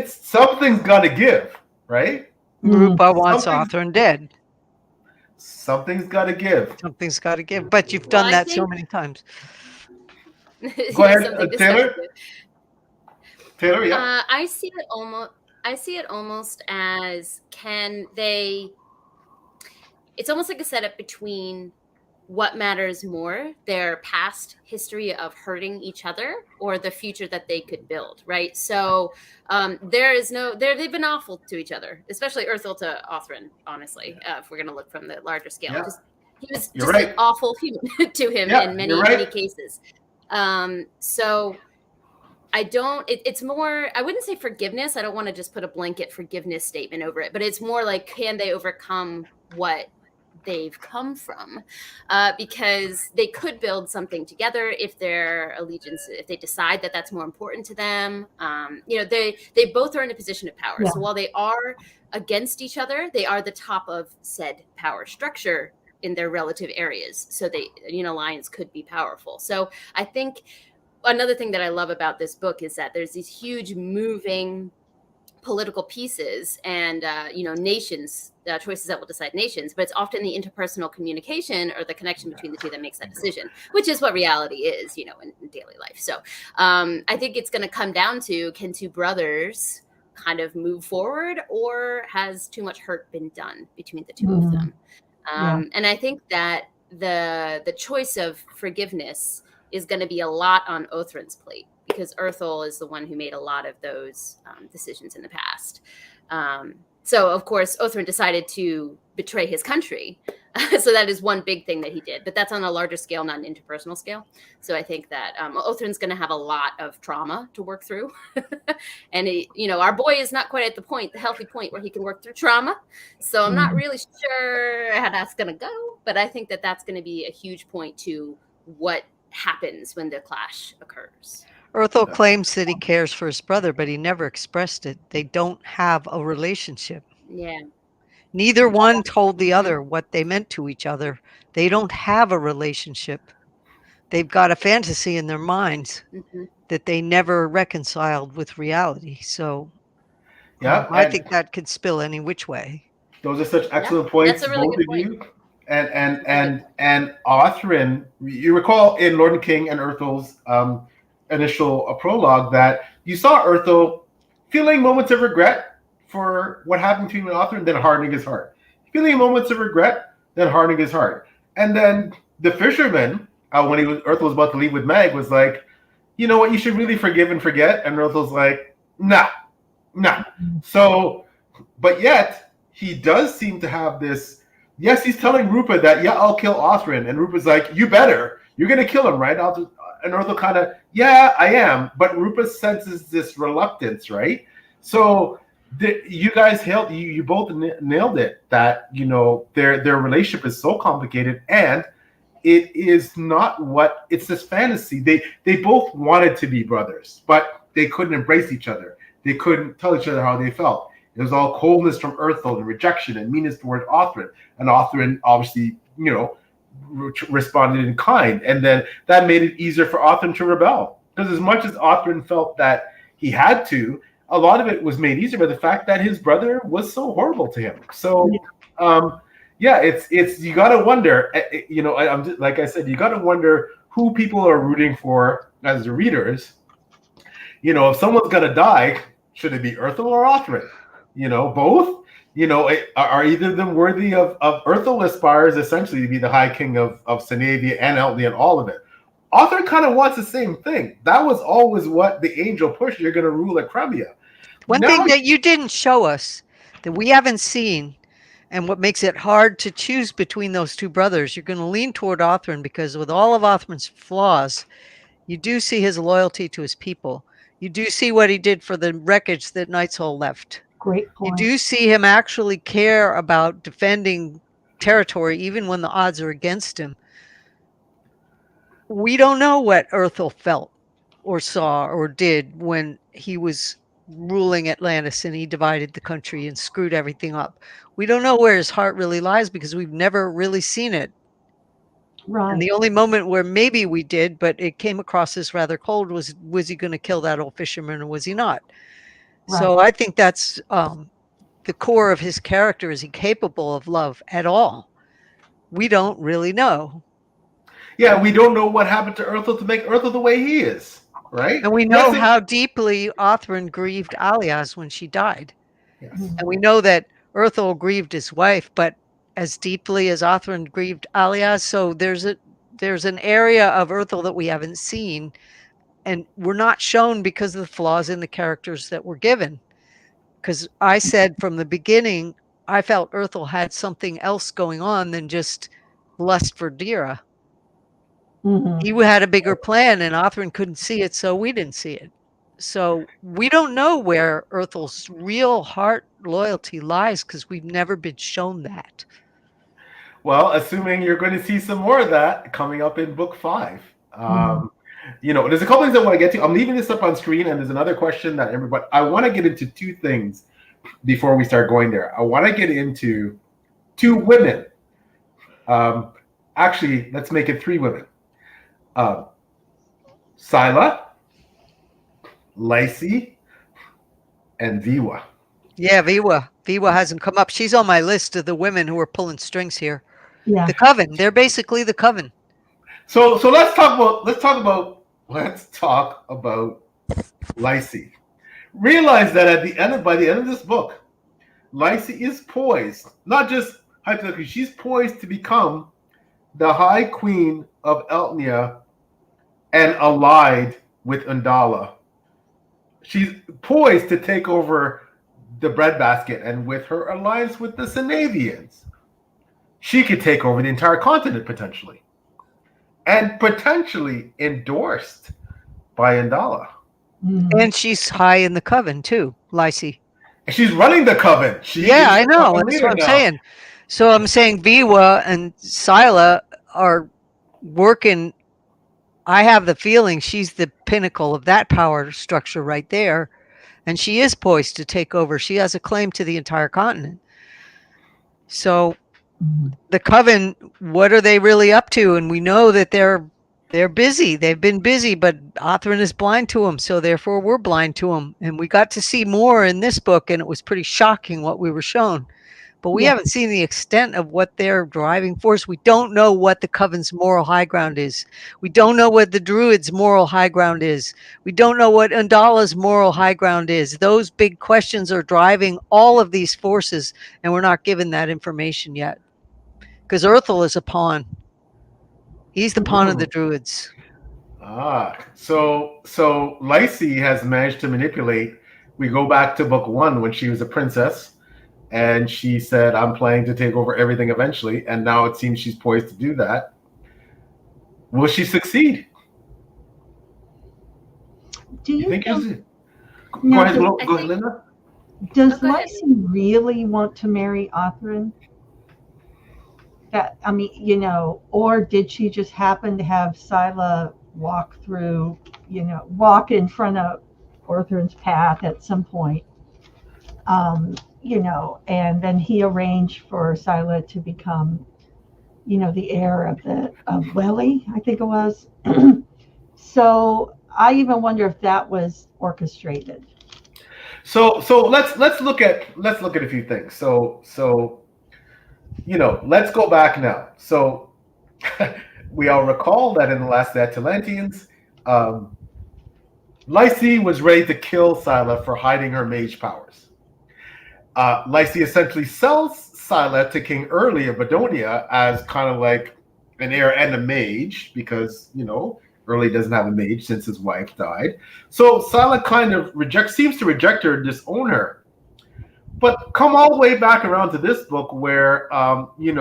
something's got to give, right? Rupa wants Othrin dead. Something's got to give. Something's got to give. But you've done that so many times. Go ahead, Taylor. Taylor, yeah. I see it almost as it's almost like a setup between what matters more, their past history of hurting each other or the future that they could build, right? So they've been awful to each other, especially Earthel to Othrin, honestly, if we're going to look from the larger scale. Yeah. He was just an awful human to him in many cases. So it's more, I wouldn't say forgiveness. I don't want to just put a blanket forgiveness statement over it, but it's more like, can they overcome what they've come from, because they could build something together if they decide that that's more important to them. They both are in a position of power. So while they are against each other, they are the top of said power structure in their relative areas. So an alliance could be powerful. So I think another thing that I love about this book is that there's these huge moving political pieces and nations, choices that will decide nations, but it's often the interpersonal communication or the connection between the two that makes that decision, which is what reality is, in daily life. So I think it's going to come down to, can two brothers kind of move forward, or has too much hurt been done between the two of them? And I think that the choice of forgiveness is going to be a lot on Othrin's plate, because Earthel is the one who made a lot of those decisions in the past. So, of course, Othrin decided to betray his country. So that is one big thing that he did. But that's on a larger scale, not an interpersonal scale. So I think that Othrin's going to have a lot of trauma to work through. And, our boy is not quite at the healthy point where he can work through trauma. So I'm not really sure how that's going to go. But I think that that's going to be a huge point to what happens when the clash occurs. Earthel claims that he cares for his brother, but he never expressed it. They don't have a relationship. Yeah. Neither one told the other what they meant to each other. They don't have a relationship. They've got a fantasy in their minds that they never reconciled with reality. So I think that could spill any which way. Those are such excellent points, that's a really both good of point. you. And Othrin, you recall in Lord and King and Earthel's initial prologue that you saw Earthel feeling moments of regret for what happened to him and Othrin, then hardening his heart. Feeling moments of regret, then hardening his heart. And then the fisherman, when Earthel was about to leave with Meg, was like, you know what, you should really forgive and forget. And Earthel's like, nah. So, but yet he does seem to have this. Yes, he's telling Rupa that, I'll kill Othrin. And Rupa's like, you better. You're going to kill him, right? And Earthel kind of, I am. But Rupa senses this reluctance, right? So you guys you both nailed it, that, their relationship is so complicated, and it is not it's this fantasy. They both wanted to be brothers, but they couldn't embrace each other. They couldn't tell each other how they felt. It was all coldness from Earthel and rejection and meanness toward Othrin. And Othrin obviously, responded in kind. And then that made it easier for Othrin to rebel. Because as much as Othrin felt that he had to, a lot of it was made easier by the fact that his brother was so horrible to him. So, it's you got to wonder, I'm just, like I said, you got to wonder who people are rooting for as the readers. If someone's going to die, should it be Earthel or Othrin? Both. Are either of them worthy of Earthel aspires essentially to be the High King of Senavia and Eltnia and all of it. Othrin kind of wants the same thing. That was always what the angel pushed. You're going to rule at Crimea. One thing that you didn't show us that we haven't seen, and what makes it hard to choose between those two brothers, you're going to lean toward Othrin because with all of Othrin's flaws, you do see his loyalty to his people. You do see what he did for the wreckage that Night's Hole left. Great point. You do see him actually care about defending territory even when the odds are against him. We don't know what Earthel felt or saw or did when he was ruling Atlantis and he divided the country and screwed everything up. We don't know where his heart really lies because we've never really seen it. Right. And the only moment where maybe we did, but it came across as rather cold, was he going to kill that old fisherman or was he not? Right. So I think that's the core of his character. Is he capable of love at all? We don't really know. Yeah, we don't know what happened to Earthel to make Earthel the way he is, right? And we know how deeply Othrin grieved Alias when she died. Yes. And we know that Earthel grieved his wife, but as deeply as Othrin grieved Alias. So there's an area of Earthel that we haven't seen, and we're not shown because of the flaws in the characters that were given. Because I said from the beginning, I felt Earthel had something else going on than just lust for Dira. Mm-hmm. He had a bigger plan, and Othrin couldn't see it, so we didn't see it. So we don't know where Earthel's real heart loyalty lies because we've never been shown that. Well, assuming you're going to see some more of that coming up in book 5. There's a couple things I want to get to. I'm leaving this up on screen, and there's another question that everybody. I want to get into 2 things before we start going there. I want to get into 2 women. Actually, let's make it 3 women. Scylla, Lacey, and Viwa. Yeah, Viwa. Viwa hasn't come up. She's on my list of the women who are pulling strings here. Yeah. The coven. They're basically the coven. So let's talk about Lacey. Realize that by the end of this book, Lacey is poised, not just hypothetically, she's poised to become the High Queen of Eltnia and allied with Undala. She's poised to take over the breadbasket, and with her alliance with the Senavians, she could take over the entire continent potentially. And potentially endorsed by Undala. And she's high in the coven too, Lacey. And she's running the coven. I know. That's what I'm saying. So I'm saying Viwa and Scylla are working. I have the feeling she's the pinnacle of that power structure right there. And she is poised to take over. She has a claim to the entire continent. So the coven, what are they really up to? And we know that they're busy. They've been busy, but Othrin is blind to them. So therefore we're blind to them. And we got to see more in this book, and it was pretty shocking what we were shown. But we haven't seen the extent of what their driving force. We don't know what the coven's moral high ground is. We don't know what the druids' moral high ground is. We don't know what Undala's moral high ground is. Those big questions are driving all of these forces, and we're not given that information yet. Because Earthel is a pawn. He's the pawn of the druids. So Lacey has managed to manipulate. We go back to book 1 when she was a princess. And she said, I'm planning to take over everything eventually. And now it seems she's poised to do that. Will she succeed? Do you think? Go ahead, Linda. Does Lacey really want to marry Othrin? Or did she just happen to have Scylla walk in front of Orthron's path at some point. And then he arranged for Scylla to become, the heir of Welly, I think it was. So I even wonder if that was orchestrated. So let's look at a few things. So let's go back now. So we all recall that in the last Atlanteans, Lyce was ready to kill Scylla for hiding her mage powers. Lyce essentially sells Scylla to King Early of Badonia as kind of like an heir and a mage, because Early doesn't have a mage since his wife died. So Scylla kind of seems to reject her, disown her. But come all the way back around to this book where we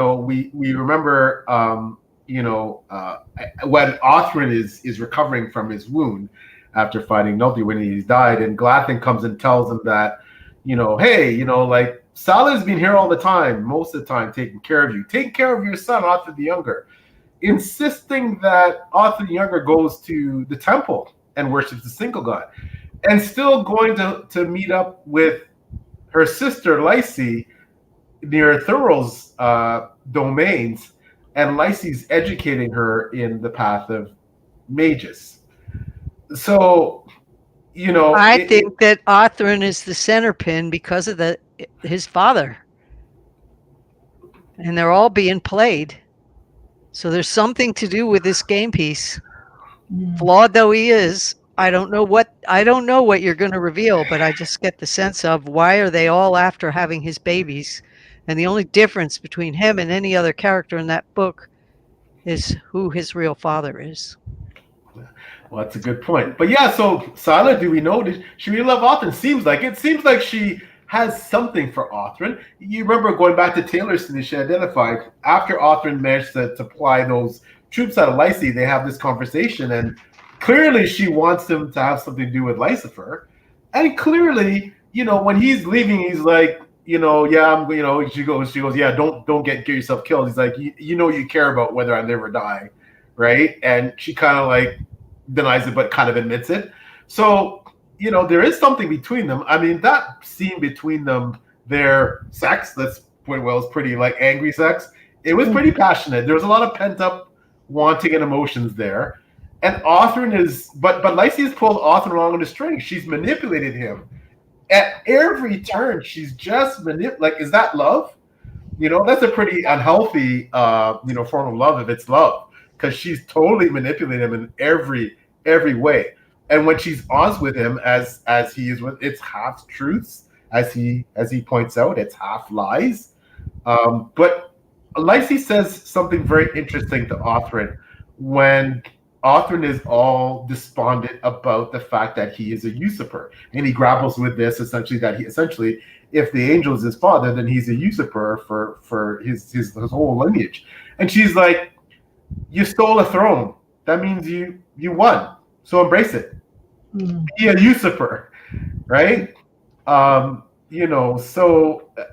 remember when Othrin is recovering from his wound after fighting Nulti when he's died, and Glathin comes and tells him that, hey, like Scylla's been here all the time, most of the time, taking care of you, taking care of your son, Othrin the Younger, insisting that Othrin the Younger goes to the temple and worships the single god, and still going to meet up with her sister Lyce near Thurl's domains, and Lyce's educating her in the path of mages. So, I think that Othrin is the center pin because of his father, and they're all being played. So there's something to do with this game piece. Flawed though he is, I don't know what you're going to reveal, but I just get the sense of why are they all after having his babies, and the only difference between him and any other character in that book is who his real father is. Well, that's a good point. But yeah, so Scylla, do we know? Did she really love Othrin? Seems like she has something for Othrin. You remember going back to Taylorston, she identified after Othrin managed to apply those troops out of Lyce, they have this conversation, and clearly she wants him to have something to do with Lycifer. And clearly, when he's leaving, he's like, yeah, I'm, she goes, yeah, don't get yourself killed. He's like, you care about whether I live or die, right? And she kind of like denies it, but kind of admits it. So, there is something between them. I mean, that scene between them, their sex, that's pretty like angry sex. It was pretty passionate. There was a lot of pent up wanting and emotions there. And Othrin but Lyce has pulled Othrin along on a string. She's manipulated him. At every turn, she's just is that love? That's a pretty unhealthy, form of love if it's love, because she's totally manipulating him in every way. And when she's honest with him, as he is with, it's half truths, as he points out, it's half lies. But Lyce says something very interesting to Othrin when Othrin is all despondent about the fact that he is a usurper, and he grapples with this essentially if the angel is his father, then he's a usurper for his whole lineage. And she's like, you stole a throne. That means you won. So embrace it. Be a usurper, right? So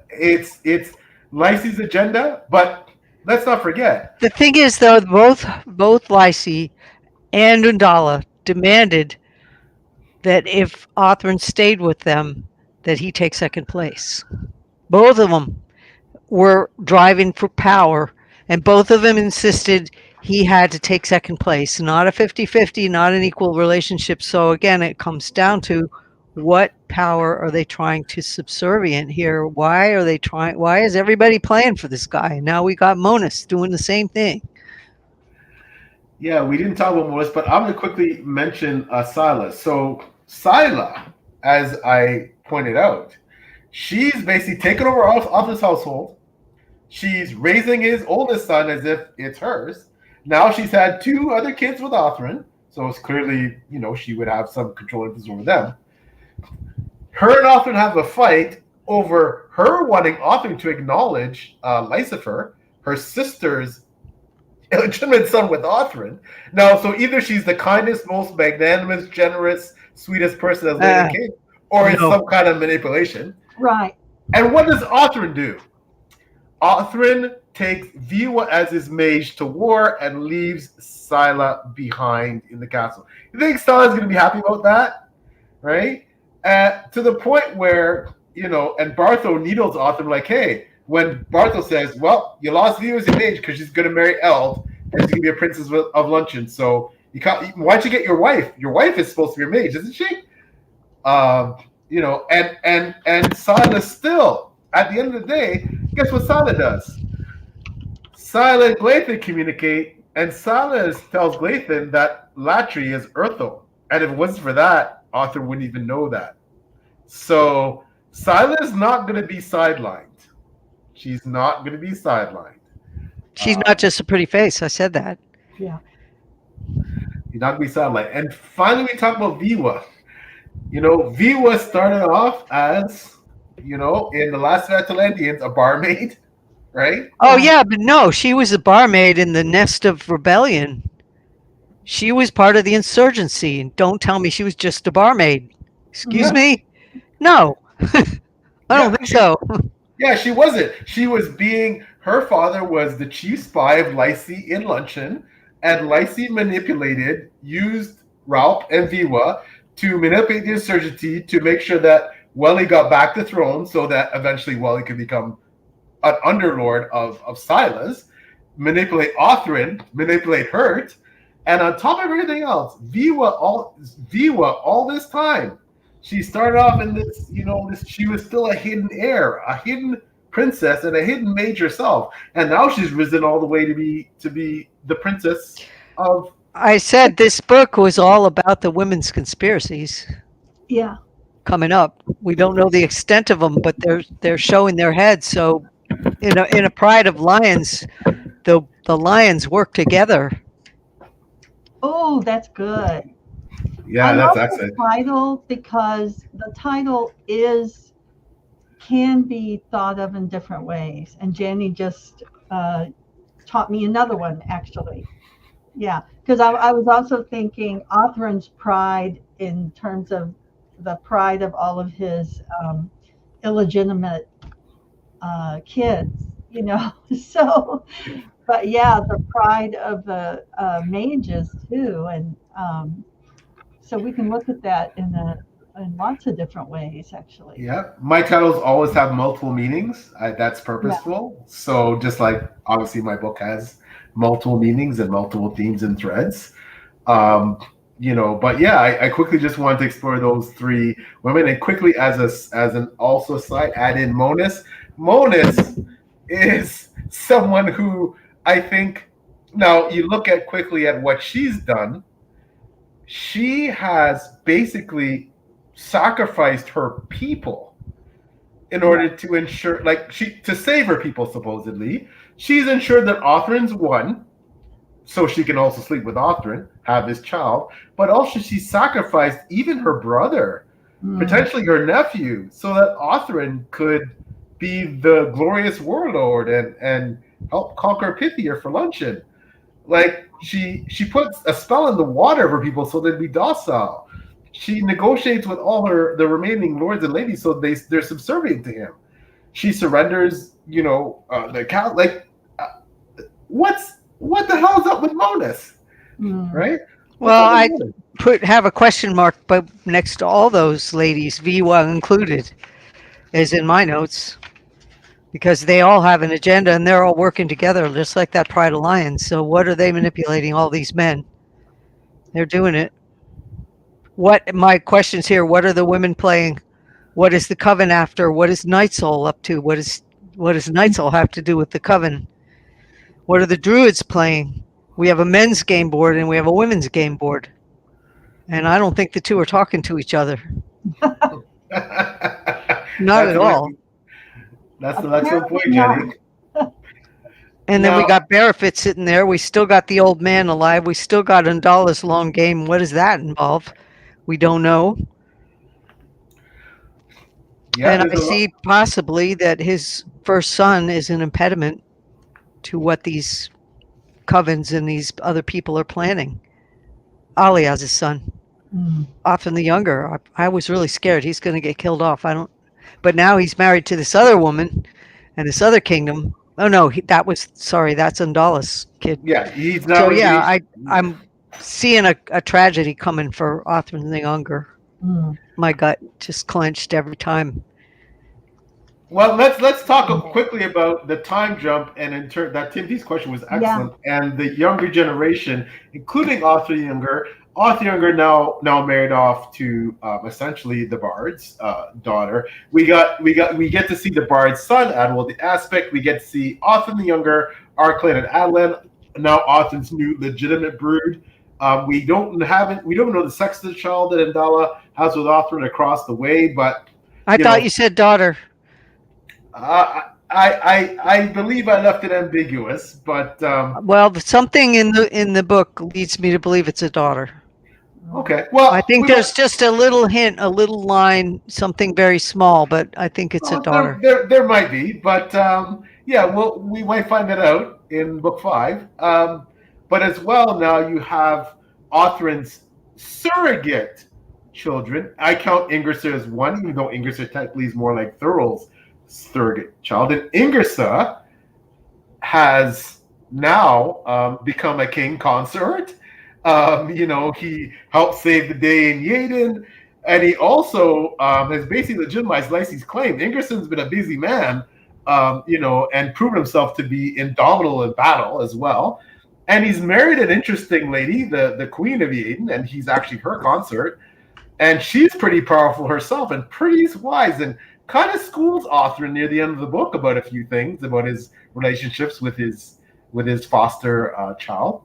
it's Lyce's agenda, but let's not forget. The thing is, though, both Lyce and Undala demanded that if Othrin stayed with them, that he take second place. Both of them were driving for power, and both of them insisted he had to take second place, not a 50-50, not an equal relationship. So again, it comes down to what power are they trying to subservient here? Why is everybody playing for this guy? Now we got Monas doing the same thing. Yeah, we didn't talk about Monas, but I'm going to quickly mention Scylla. So Scylla, as I pointed out, she's basically taken over Othrin's household. She's raising his oldest son as if it's hers. Now she's had 2 other kids with Othrin, so it's clearly, she would have some control over them. Her and Othrin have a fight over her wanting Othrin to acknowledge Lycifer, her sister's illegitimate son with Othrin. Now, so either she's the kindest, most magnanimous, generous, sweetest person that's lived in king, or it's some kind of manipulation. Right. And what does Othrin do? Othrin takes Viwa as his mage to war and leaves Scylla behind in the castle. You think Scylla's going to be happy about that? right? To the point where, and Bartho needles Othram like, hey, when Bartho says, well, you lost Viva's mage because she's going to marry Eld and she's going to be a princess of Luncheon. So you can't, why'd you get your wife? Your wife is supposed to be a mage, isn't she? And Silas still, at the end of the day, guess what Silas does? Silas and Glathan communicate, and Silas tells Glathan that Latry is Earthel. And if it wasn't for that, Arthur wouldn't even know that. So Silas is not going to be sidelined. She's not going to be sidelined. She's not just a pretty face. I said that. Yeah. She's not going to be sidelined. And finally, we talk about Viwa. Viwa started off as, in the last Atalanteans, a barmaid, right? Oh, yeah, but no, she was a barmaid in the Nest of Rebellion. She was part of the insurgency. And don't tell me she was just a barmaid. Excuse me? No. I don't think so. Yeah, she wasn't. She was her father was the chief spy of Lyci in Luncheon, and Lyci used Ralph and Viwa to manipulate the insurgency to make sure that Welly got back the throne so that eventually Welly could become an underlord of Silas, manipulate Othrin, manipulate Hurt, and on top of everything else, Viwa all this time, she started off in this, she was still a hidden heir, a hidden princess, and a hidden mage herself, and now she's risen all the way to be the princess of. I said this book was all about the women's conspiracies. Yeah. Coming up, we don't know the extent of them, but they're showing their heads. So, in a pride of lions, the lions work together. Oh, that's good. Yeah, that's excellent. The title, because the title can be thought of in different ways, and Janny just taught me another one actually. Yeah, because I was also thinking Othrin's pride in terms of the pride of all of his illegitimate kids, So, but yeah, the pride of the mages too, and so we can look at that in lots of different ways, actually. Yeah, my titles always have multiple meanings. That's purposeful. Yeah. So just like obviously my book has multiple meanings and multiple themes and threads. But yeah, I quickly just wanted to explore those three women, and quickly as an also side add in Monis. Monis is someone who I think, now you look at quickly at what she's done. She has basically sacrificed her people in order to ensure, to save her people, supposedly. She's ensured that Othrin's won, so she can also sleep with Othrin, have his child, but also she sacrificed even her brother, potentially her nephew, so that Othrin could be the glorious warlord and help conquer Pythia for Luncheon. She puts a spell in the water for people so they'd be docile. She negotiates with all the remaining lords and ladies so they're subservient to him. She surrenders, the cow. What the hell is up with Monis? Right? Well, I have a question mark, but next to all those ladies, Viwa included, is in my notes, because they all have an agenda and they're all working together, just like that Pride Alliance. So what are they manipulating all these men? They're doing it. My questions here, what are the women playing? What is the Coven after? What is Night Soul up to? What does Night Soul have to do with the Coven? What are the Druids playing? We have a men's game board and we have a women's game board. And I don't think the two are talking to each other. Not at all. That's an excellent point, Janny. And then we got Barafit sitting there. We still got the old man alive. We still got Undala's long game. What does that involve? We don't know. Yeah, and I see possibly that his first son is an impediment to what these covens and these other people are planning. Alias's son, often the younger. I was really scared he's going to get killed off. But now he's married to this other woman and this other kingdom. Oh no, that's Undala's kid. Yeah, he's not. So yeah, I'm seeing a tragedy coming for Othman the Younger. my gut just clenched every time. Well, let's talk quickly about the time jump, and in turn, that Timothy's question was excellent, and the younger generation, including Arthur Younger. Arthur Younger now married off to essentially the Bard's daughter. We get to see the Bard's son, Adwell the Aspect. We get to see Arthur the Younger, Arklan and Adlan. Now Arthur's new legitimate brood. We don't know the sex of the child that Indala has with Arthur and across the way, but I thought you said daughter. I believe I left it ambiguous, but well, something in the book leads me to believe it's a daughter. Okay. Well, I think there's just a little hint, a little line, something very small, but I think it's a daughter. There might be, but yeah, we might find that out in book 5. But as well, now you have Othrin's surrogate children. I count Ingersa as one, even though Ingersa technically is more like Thurl's surrogate child. And Ingersa has now become a king consort. He helped save the day in Yaden, and he also has basically legitimized Lycie's claim. Ingerson's been a busy man, and proven himself to be indomitable in battle as well. And he's married an interesting lady, the Queen of Yaden, and he's actually her consort. And she's pretty powerful herself and pretty wise, and kind of schools Othrin near the end of the book about a few things about his relationships with his foster child.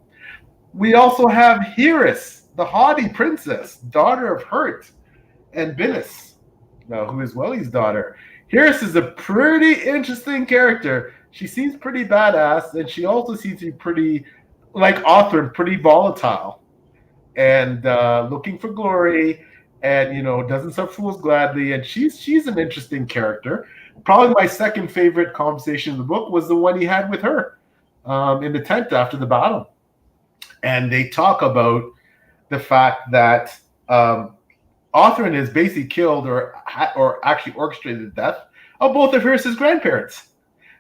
We also have Heris, the haughty princess, daughter of Hurt and Binnis, who is Welly's daughter. Heris is a pretty interesting character. She seems pretty badass, and she also seems to be pretty, like Othrin, pretty volatile and looking for glory, and doesn't serve fools gladly. And she's an interesting character. Probably my second favorite conversation in the book was the one he had with her in the tent after the battle. And they talk about the fact that Othrin has basically killed or actually orchestrated the death of both of Heris's grandparents,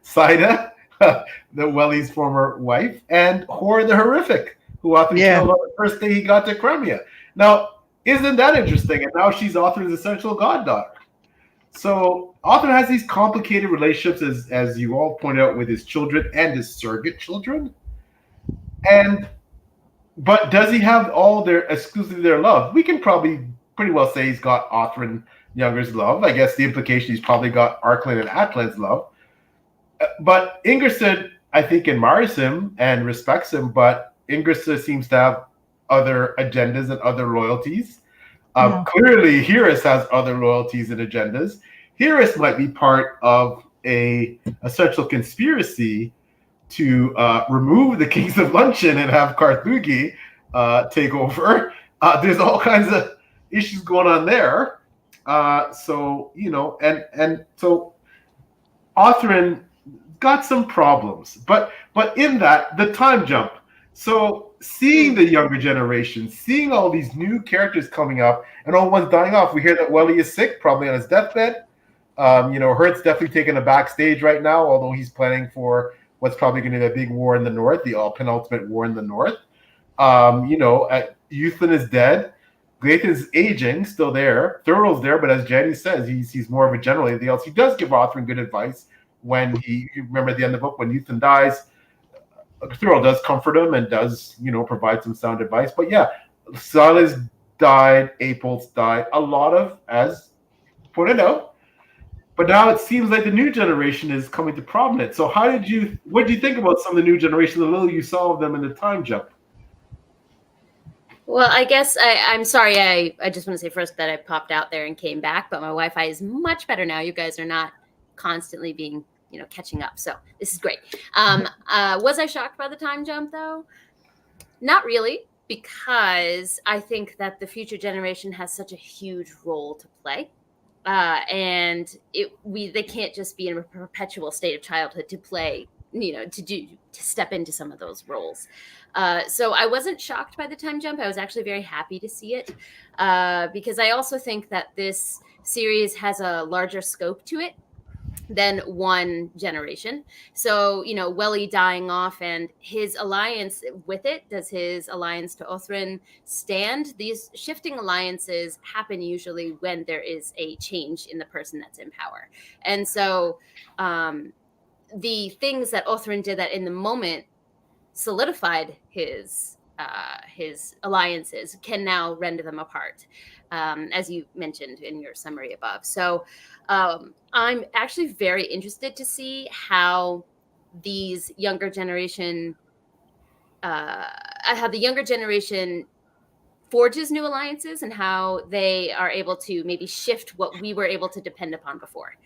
Saida, the Welly's former wife, and Hor the Horrific, who Othrin killed on the first day he got to Crimea. Now, isn't that interesting? And now she's Othrin's essential goddaughter. So Othrin has these complicated relationships, as you all pointed out, with his children and his surrogate children. But does he have exclusively their love? We can probably pretty well say he's got Othrin Younger's love. I guess the implication he's probably got Arklan and Atlan's love. But Ingersa, I think, admires him and respects him, but Ingersa seems to have other agendas and other loyalties. Clearly, Heris has other loyalties and agendas. Heris might be part of a essential conspiracy to remove the Kings of Luncheon and have Carthugi take over. There's all kinds of issues going on there. So Othrin got some problems. But in that, the time jump. So seeing the younger generation, seeing all these new characters coming up and all ones dying off. We hear that Welly is sick, probably on his deathbed. Hurt's definitely taking a backstage right now, although he's planning for what's probably going to be a big war in the north, the penultimate war in the north. Euthan is dead. Glathan's aging, still there. Thurl's there, but as Janny says, he's more of a general than anything else. He does give Othrin good advice when you remember at the end of the book when Euthan dies. Thurl does comfort him and does, provide some sound advice. But yeah, Silas died, Apol's died. A lot of, as pointed out. But now it seems like the new generation is coming to prominence. So what did you think about some of the new generation, the little you saw of them in the time jump? Well, I guess I'm sorry. I just want to say first that I popped out there and came back, but my Wi-Fi is much better now. You guys are not constantly being, catching up. So this is great. Was I shocked by the time jump though? Not really, because I think that the future generation has such a huge role to play. And they can't just be in a perpetual state of childhood to play, to step into some of those roles. So I wasn't shocked by the time jump. I was actually very happy to see it because I also think that this series has a larger scope to it. than one generation. So, Welly dying off and his alliance with it, does his alliance to Othrin stand? These shifting alliances happen usually when there is a change in the person that's in power. And so the things that Othrin did that in the moment solidified his alliances can now rend them apart, as you mentioned in your summary above. So I'm actually very interested to see how these younger generation, how the younger generation forges new alliances and how they are able to maybe shift what we were able to depend upon before.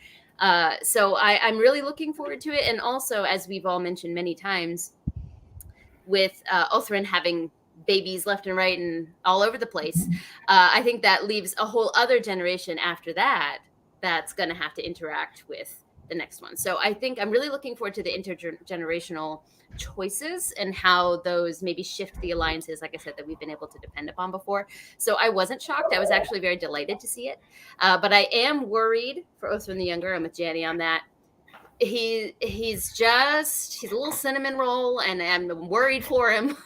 So I'm really looking forward to it. And also, as we've all mentioned many times, with Othrin having babies left and right and all over the place, I think that leaves a whole other generation after that that's going to have to interact with the next one. So I think I'm really looking forward to the intergenerational choices and how those maybe shift the alliances, like I said, that we've been able to depend upon before. So I wasn't shocked. I was actually very delighted to see it. But I am worried for Othrin the Younger. I'm with Janny on that. He's a little cinnamon roll, and I'm worried for him.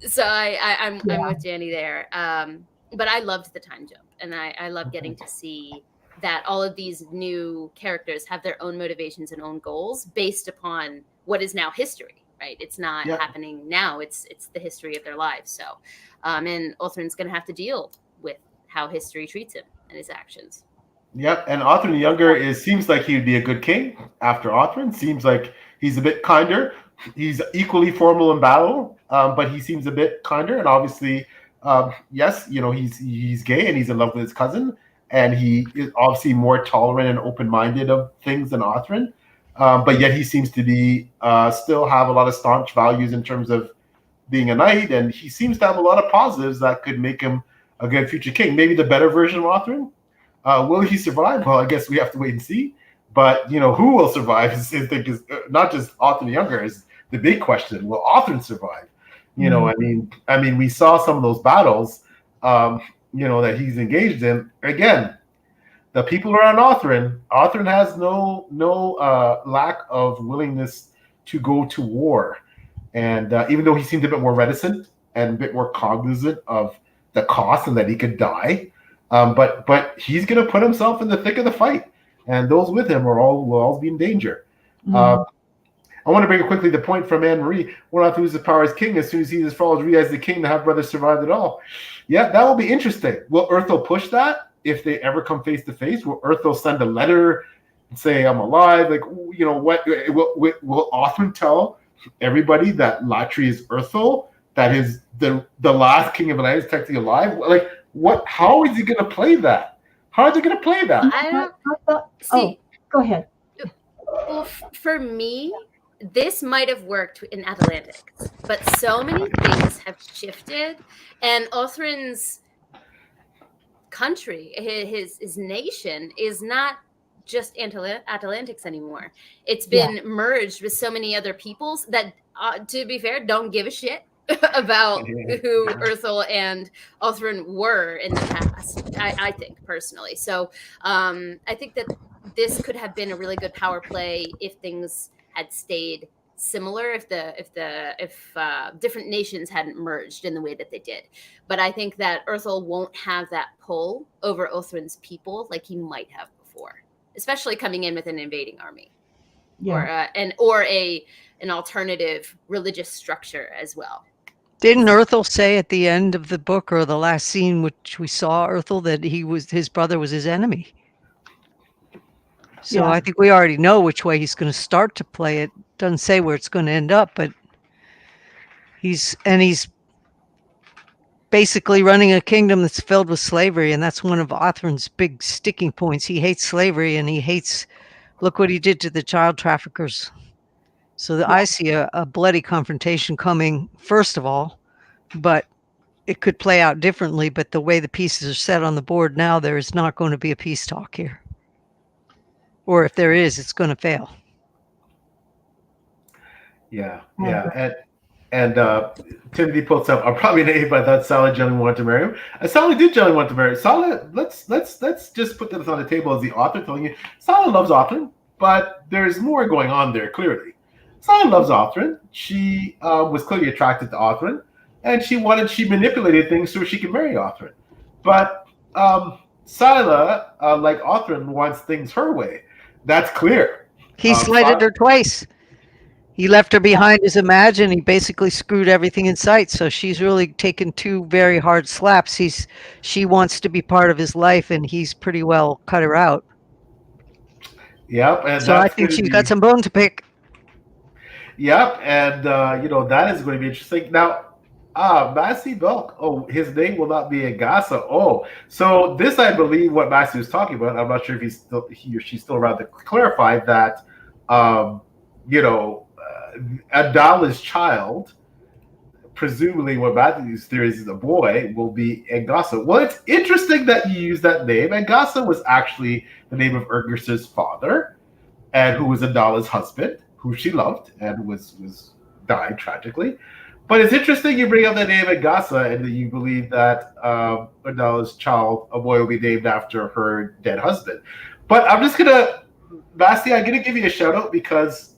So I'm with Janny there. But I loved the time jump, and I love getting to see that all of these new characters have their own motivations and own goals based upon what is now history, right? It's not happening now. It's the history of their lives. So, and Othrin's going to have to deal with how history treats him and his actions. Yep, and Othrin the Younger seems like he'd be a good king after Othrin. Seems like he's a bit kinder. He's equally formal in battle, but he seems a bit kinder. And obviously, yes, he's gay and he's in love with his cousin, and he is obviously more tolerant and open-minded of things than Othrin. But yet he seems to be still have a lot of staunch values in terms of being a knight, and he seems to have a lot of positives that could make him a good future king. Maybe the better version of Othrin. Will he survive? Well, I guess we have to wait and see. But who will survive? I think is not just Othrin the Younger is the big question. Will Othrin survive? I mean, we saw some of those battles, that he's engaged in. Again, the people around Othrin has no lack of willingness to go to war, and even though he seemed a bit more reticent and a bit more cognizant of the cost and that he could die. But he's going to put himself in the thick of the fight, and those with him will all be in danger. I want to bring up quickly the point from Anne Marie. Will not lose his power as king as soon as he has followed Rhea as the king to have brothers survived at all. Yeah, that will be interesting. Will Urthel push that if they ever come face to face? Will Urthel send a letter and say, I'm alive? Like, what? Will Othrin tell everybody that Latri is Urthel, that is the last king of Atlantis technically alive? Like, what? How is he going to play that? How are they going to play that? I don't see. Go ahead. Well, for me, this might have worked in Atlantic, but so many things have shifted, and Othrin's country, his nation, is not just Atlantics anymore. It's been merged with so many other peoples that, to be fair, don't give a shit about who Urthel and Othrin were in the past, I think, personally. So I think that this could have been a really good power play if things had stayed similar, if different nations hadn't merged in the way that they did. But I think that Urthel won't have that pull over Othrin's people like he might have before, especially coming in with an invading army, or an alternative religious structure as well. Didn't Urthel say at the end of the book, or the last scene which we saw Urthel, that his brother was his enemy? So I think we already know which way he's going to start to play it. Doesn't say where it's going to end up, but he's basically running a kingdom that's filled with slavery, and that's one of Othrin's big sticking points. He hates slavery, and he hates, look what he did to the child traffickers. So I see a bloody confrontation coming, first of all, but it could play out differently. But the way the pieces are set on the board now, there is not going to be a peace talk here. Or if there is, it's going to fail. Yeah. And Timothy puts up, I'm probably naive, but I thought Salah generally wanted to marry him. And Salah did generally want to marry him. Salah, let's just put this on the table as the author telling you, Salah loves Othrin, but there's more going on there, clearly. Salah loves Othrin. She was clearly attracted to Othrin, and she manipulated things so she could marry Othrin. But Salah, like Othrin, wants things her way. That's clear. He slighted her twice. He left her behind as Imagine. He basically screwed everything in sight. So she's really taken two very hard slaps. She wants to be part of his life, and he's pretty well cut her out. Yep. And so I think she's got some bone to pick. Yep. And, that is going to be interesting. Now, Massey Belk. Oh, his name will not be Agasa. Oh, so this, I believe, what Massey was talking about. I'm not sure if he or she's still around to clarify that, Adala's child, presumably what Matthew's theory is a boy, will be Agasa. Well, it's interesting that you use that name. Agasa was actually the name of Ergis's father, and who was Adala's husband, who she loved and was died tragically. But it's interesting you bring up the name Agasa and that you believe that Adala's child, a boy, will be named after her dead husband. But I'm just Basti, I'm gonna give you a shout out because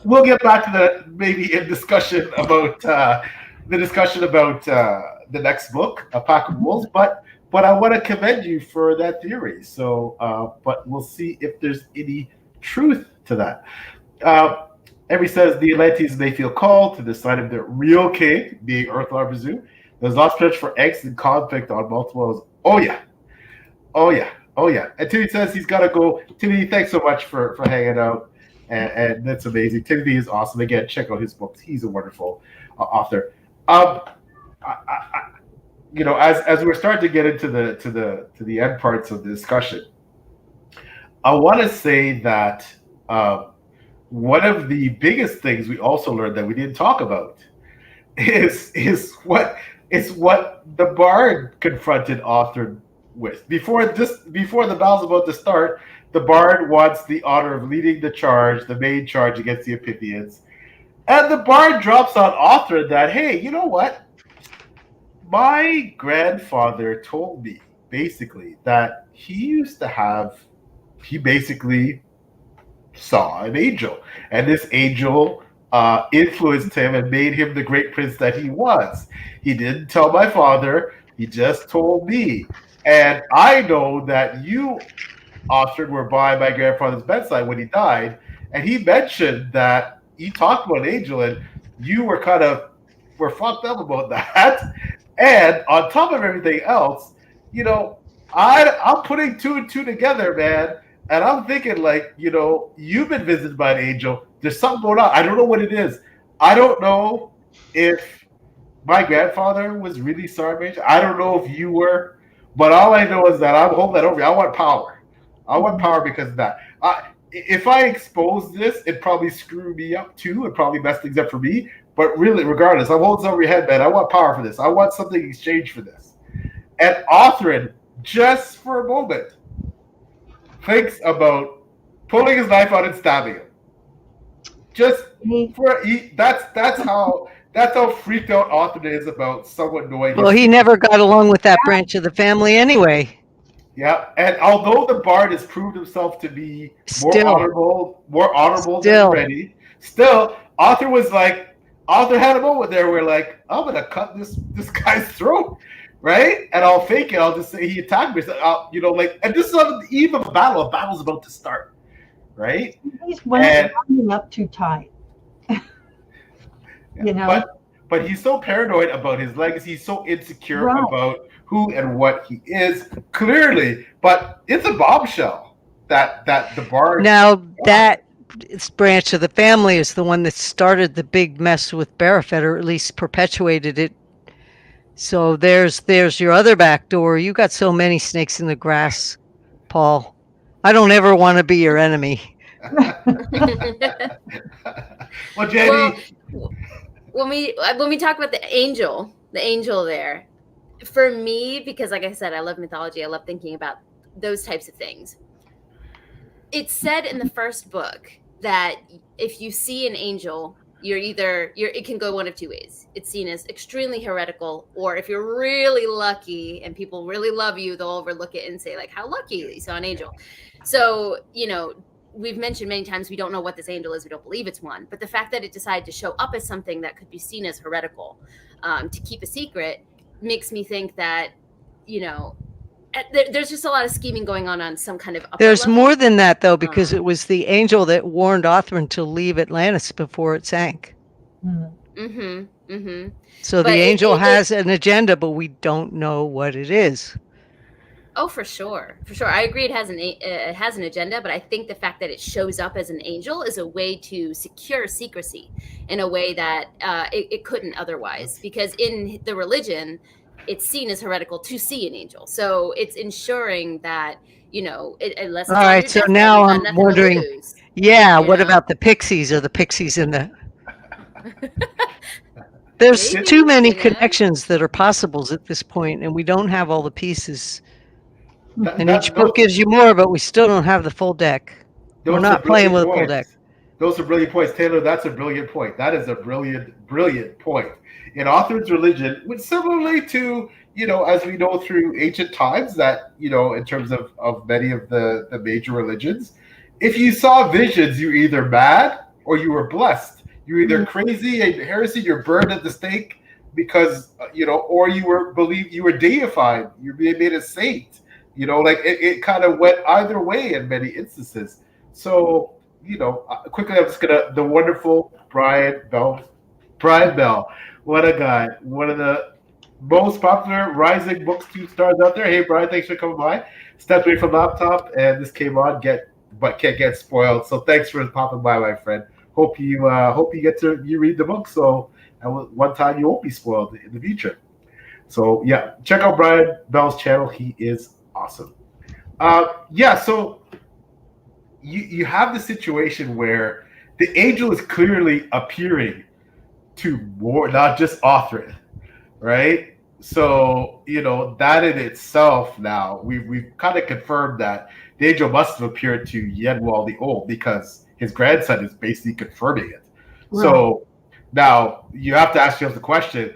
we'll get back to that maybe in discussion about the next book, A Pack of Wolves. But I want to commend you for that theory. So, but we'll see if there's any truth to that. Every says the Atlanteans may feel called to the side of their real king, being Earthlar, I presume. There's lots of potential for angst and conflict on multiple levels. Oh yeah. And Timothy says he's got to go. Timothy, thanks so much for hanging out. And that's amazing. Timothy is awesome. Again, check out his books. He's a wonderful author. As we're starting to get into the end parts of the discussion, I want to say that one of the biggest things we also learned that we didn't talk about is what the Bard confronted Othrin with before the battle's about to start. The Bard wants the honor of leading the charge, the main charge against the Epithians. And the Bard drops on Othrin that, hey, you know what? My grandfather told me, basically, that he basically saw an angel. And this angel influenced him and made him the great prince that he was. He didn't tell my father. He just told me. And I know that you, Othrin, were by my grandfather's bedside when he died, and he mentioned that he talked about an angel, and you were fucked up about that. And on top of everything else, I'm putting two and two together, man, and I'm thinking you've been visited by an angel. There's something going on. I don't know what it is. I don't know if my grandfather was really sorry. I don't know if you were, but all I know is that I'm holding that over you. I want power. I want power because of that. If I expose this, it'd probably screw me up too. It'd probably mess things up for me. But really, regardless, I'm holding this over your head, man. I want power for this. I want something in exchange for this. And Othrin, just for a moment, thinks about pulling his knife out and stabbing him. That's how freaked out Othrin is about someone knowing. Well, he never got along with that branch of the family anyway. Yeah, and although the Bard has proved himself to be more honorable than ready, still Arthur had a moment there where I'm gonna cut this guy's throat, right? And I'll fake it. I'll just say he attacked me. So, and this is on the eve of a battle. A battle's about to start, right? He's running up too tight. But he's so paranoid about his legacy. He's so insecure about who and what he is, clearly. But it's a bombshell that the Bard. Now that branch of the family is the one that started the big mess with Barafet, or at least perpetuated it. So there's your other back door. You got so many snakes in the grass, Paul. I don't ever want to be your enemy. Well, Janny. When we talk about the angel there, for me, because like I said, I love mythology. I love thinking about those types of things. It's said in the first book that if you see an angel, it can go one of two ways. It's seen as extremely heretical, or if you're really lucky and people really love you, they'll overlook it and say like, how lucky that you saw an angel. So, we've mentioned many times we don't know what this angel is. We don't believe it's one. But the fact that it decided to show up as something that could be seen as heretical, to keep a secret, makes me think that, there's just a lot of scheming going on some kind of upper There's level. more than that, though, because it was the angel that warned Othrin to leave Atlantis before it sank. So the angel has an agenda, but we don't know what it is. Oh, for sure. I agree. It has an agenda, but I think the fact that it shows up as an angel is a way to secure secrecy in a way that it couldn't otherwise. Because in the religion, it's seen as heretical to see an angel. So it's ensuring that, unless. All right. So now I'm wondering, what about the pixies? Are the pixies in the... There's too many connections that are possibles at this point, and we don't have all the pieces. And each book gives you more, but we still don't have the full deck. We're not playing with a full deck. Those are brilliant points, Taylor. That's a brilliant point. That is a brilliant point. In Othrin's religion, which similarly to, as we know through ancient times, that, in terms of many of the major religions, if you saw visions, you're either mad or you were blessed. You're either crazy and heresy, you're burned at the stake because, or you were believed, you were deified, you made a saint. It kind of went either way in many instances. So, quickly, I'm just the wonderful Brian Bell. What a guy. One of the most popular rising books 2 stars out there. Hey, Brian, thanks for coming by. Stepped away from laptop, and this came on, but can't get spoiled. So thanks for popping by, my friend. Hope you get to read the book. So one time you won't be spoiled in the future. So yeah, check out Brian Bell's channel. He is awesome. So you have the situation where the angel is clearly appearing to more, not just Othrin, right? So that in itself, now we've kind of confirmed that the angel must have appeared to Yenwal the Old because his grandson is basically confirming it. Right. So now you have to ask yourself the question: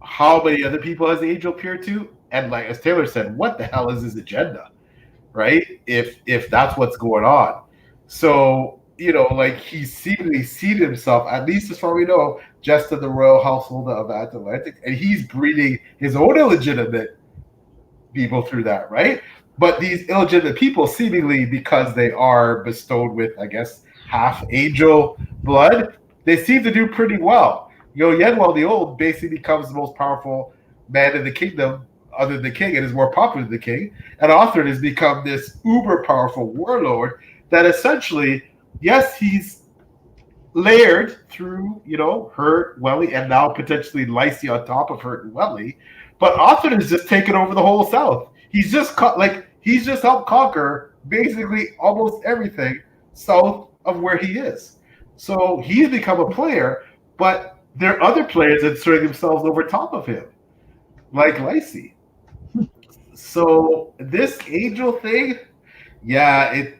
how many other people has the angel appeared to? And like as Taylor said, what the hell is his agenda, right? If that's what's going on. So, he seemingly seated himself, at least as far as we know, just to the royal household of Atlantic, and he's breeding his own illegitimate people through that, right? But these illegitimate people, seemingly because they are bestowed with, I guess, half angel blood, they seem to do pretty well. Yenwal the Old basically becomes the most powerful man in the kingdom, other than the king, and is more popular than the king. And Othrin has become this uber powerful warlord that essentially, yes, he's layered through, Hurt, Welly, and now potentially Lysy on top of Hurt and Welly. But Othrin has just taken over the whole South. He's just helped conquer basically almost everything south of where he is. So he's become a player, but there are other players inserting themselves over top of him, like Lysy. So this angel thing, a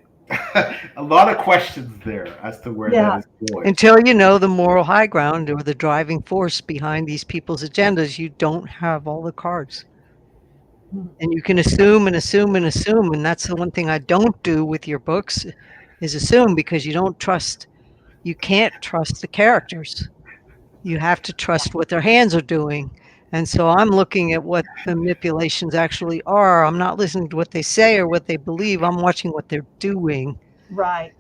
lot of questions there as to where that is going. Until you know the moral high ground or the driving force behind these people's agendas, you don't have all the cards. And you can assume and assume and assume, and that's the one thing I don't do with your books, is assume, because you can't trust the characters. You have to trust what their hands are doing. And so I'm looking at what the manipulations actually are. I'm not listening to what they say or what they believe. I'm watching what they're doing. Right.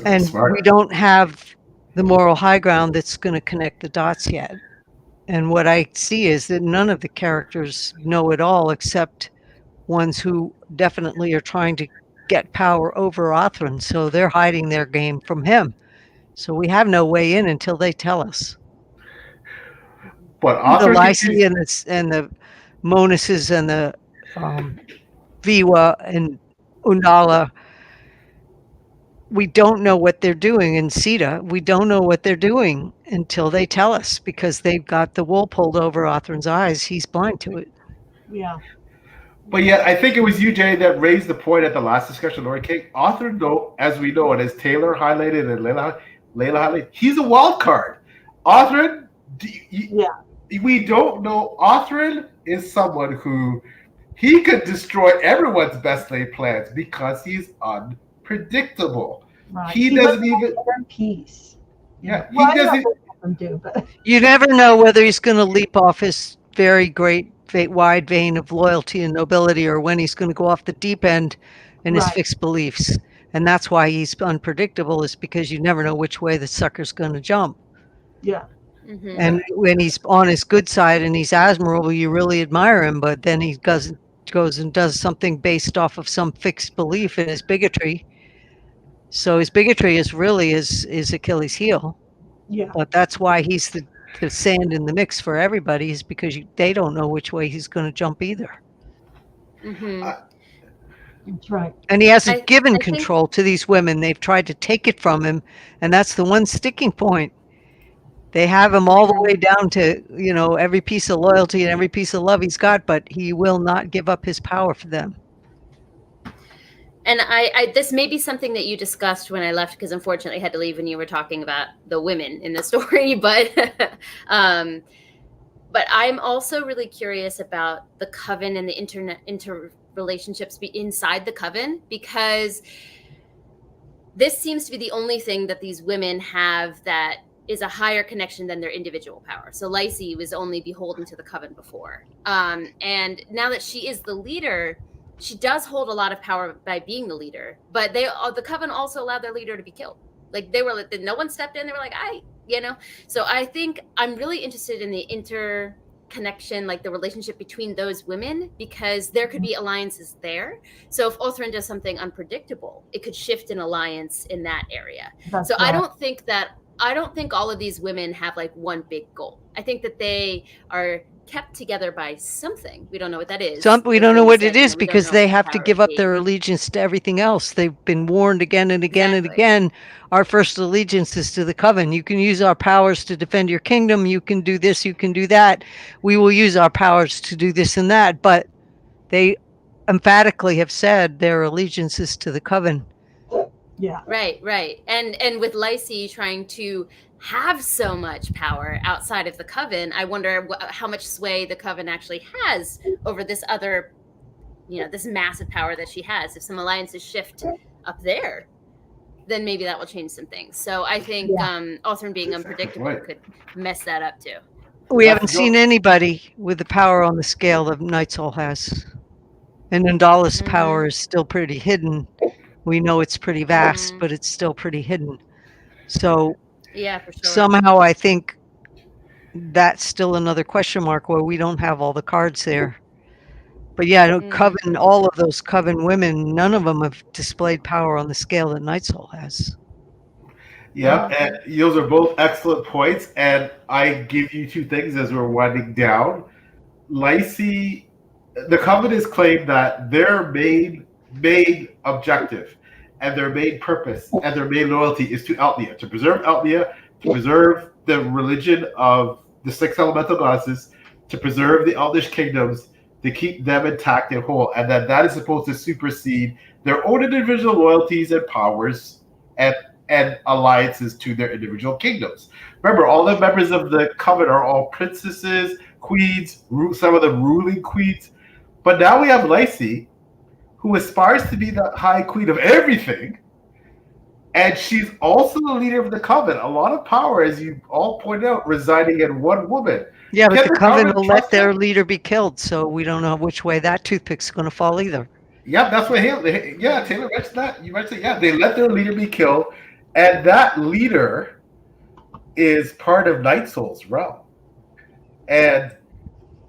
And we don't have the moral high ground that's going to connect the dots yet. And what I see is that none of the characters know it all, except ones who definitely are trying to get power over Othrin. So they're hiding their game from him. So we have no way in until they tell us. But the Lysy and the Monuses and the Viwa and Undala, we don't know what they're doing. In Sita, we don't know what they're doing until they tell us, because they've got the wool pulled over Othrin's eyes. He's blind to it. Yeah. But yet, I think it was you, Jay, that raised the point at the last discussion, Lord King. Othrin, though, as we know, and as Taylor highlighted and Layla, Layla Hadley, he's a wild card. Othrin, Yeah. we don't know. Othrin is someone who he could destroy everyone's best laid plans because he's unpredictable. Right. He doesn't even. Inner peace. Yeah, Well, he I know doesn't. both of them do, but You never know whether he's going to leap off his very great wide vein of loyalty and nobility, or when he's going to go off the deep end in his right. fixed beliefs. And that's why he's unpredictable, is because you never know which way the sucker's going to jump. Yeah. Mhm. And when he's on his good side and he's admirable, you really admire him. But then he goes and does something based off of some fixed belief in his bigotry. So his bigotry is really his Achilles heel. Yeah. But that's why he's the sand in the mix for everybody, is because they don't know which way he's going to jump either. Mhm. That's right. And he hasn't given I think- control to these women. They've tried to take it from him. And that's the one sticking point. They have him all the way down to, every piece of loyalty and every piece of love he's got, but he will not give up his power for them. And this may be something that you discussed when I left, because unfortunately I had to leave when you were talking about the women in the story. But I'm also really curious about the coven and the interrelationships inside the coven, because this seems to be the only thing that these women have that is a higher connection than their individual power. So Lacey was only beholden to the coven before. And now that she is the leader, she does hold a lot of power by being the leader, but the coven also allowed their leader to be killed. Like no one stepped in. They were like, So I think I'm really interested in the interconnection, like the relationship between those women, because there could be alliances there. So if Othrin does something unpredictable, it could shift an alliance in that area. That's So right. I don't think all of these women have like one big goal. I think that they are kept together by something. We don't know what that is. We don't know what it is, we don't because know they what have to power give it up is. their allegiance to everything else. They've been warned again and again and Exactly. again. Our first allegiance is to the coven. You can use our powers to defend your kingdom. You can do this. You can do that. We will use our powers to do this and that. But they emphatically have said their allegiance is to the coven. Yeah. Right. And with Lacey trying to have so much power outside of the coven, I wonder how much sway the coven actually has over this other, this massive power that she has. If some alliances shift up there, then maybe that will change some things. So I think Othrin being unpredictable could mess that up too. We haven't seen anybody with the power on the scale that Nightsoul has. And Ndala's power is still pretty hidden. We know it's pretty vast, but it's still pretty hidden. So yeah, for sure. Somehow I think that's still another question mark, where we don't have all the cards there. But yeah, coven, all of those coven women, none of them have displayed power on the scale that Nightsoul has. Yeah, and those are both excellent points. And I give you two things as we're winding down. Lacey, the coven has claimed that their main objective and their main purpose and their main loyalty is to Altnia, to preserve Altnia, to preserve the religion of the six elemental goddesses, to preserve the Eldish kingdoms, to keep them intact and whole, and that is supposed to supersede their own individual loyalties and powers and alliances to their individual kingdoms. Remember, all the members of the coven are all princesses, queens, some of the ruling queens. But now we have Lacey, who aspires to be the high queen of everything, and she's also the leader of the coven. A lot of power, as you all pointed out, residing in one woman. Yeah, but the coven will let their leader be killed, so we don't know which way that toothpick's going to fall either. Yeah, that's what Taylor mentioned that. You mentioned, they let their leader be killed, and that leader is part of Nightsoul's realm. And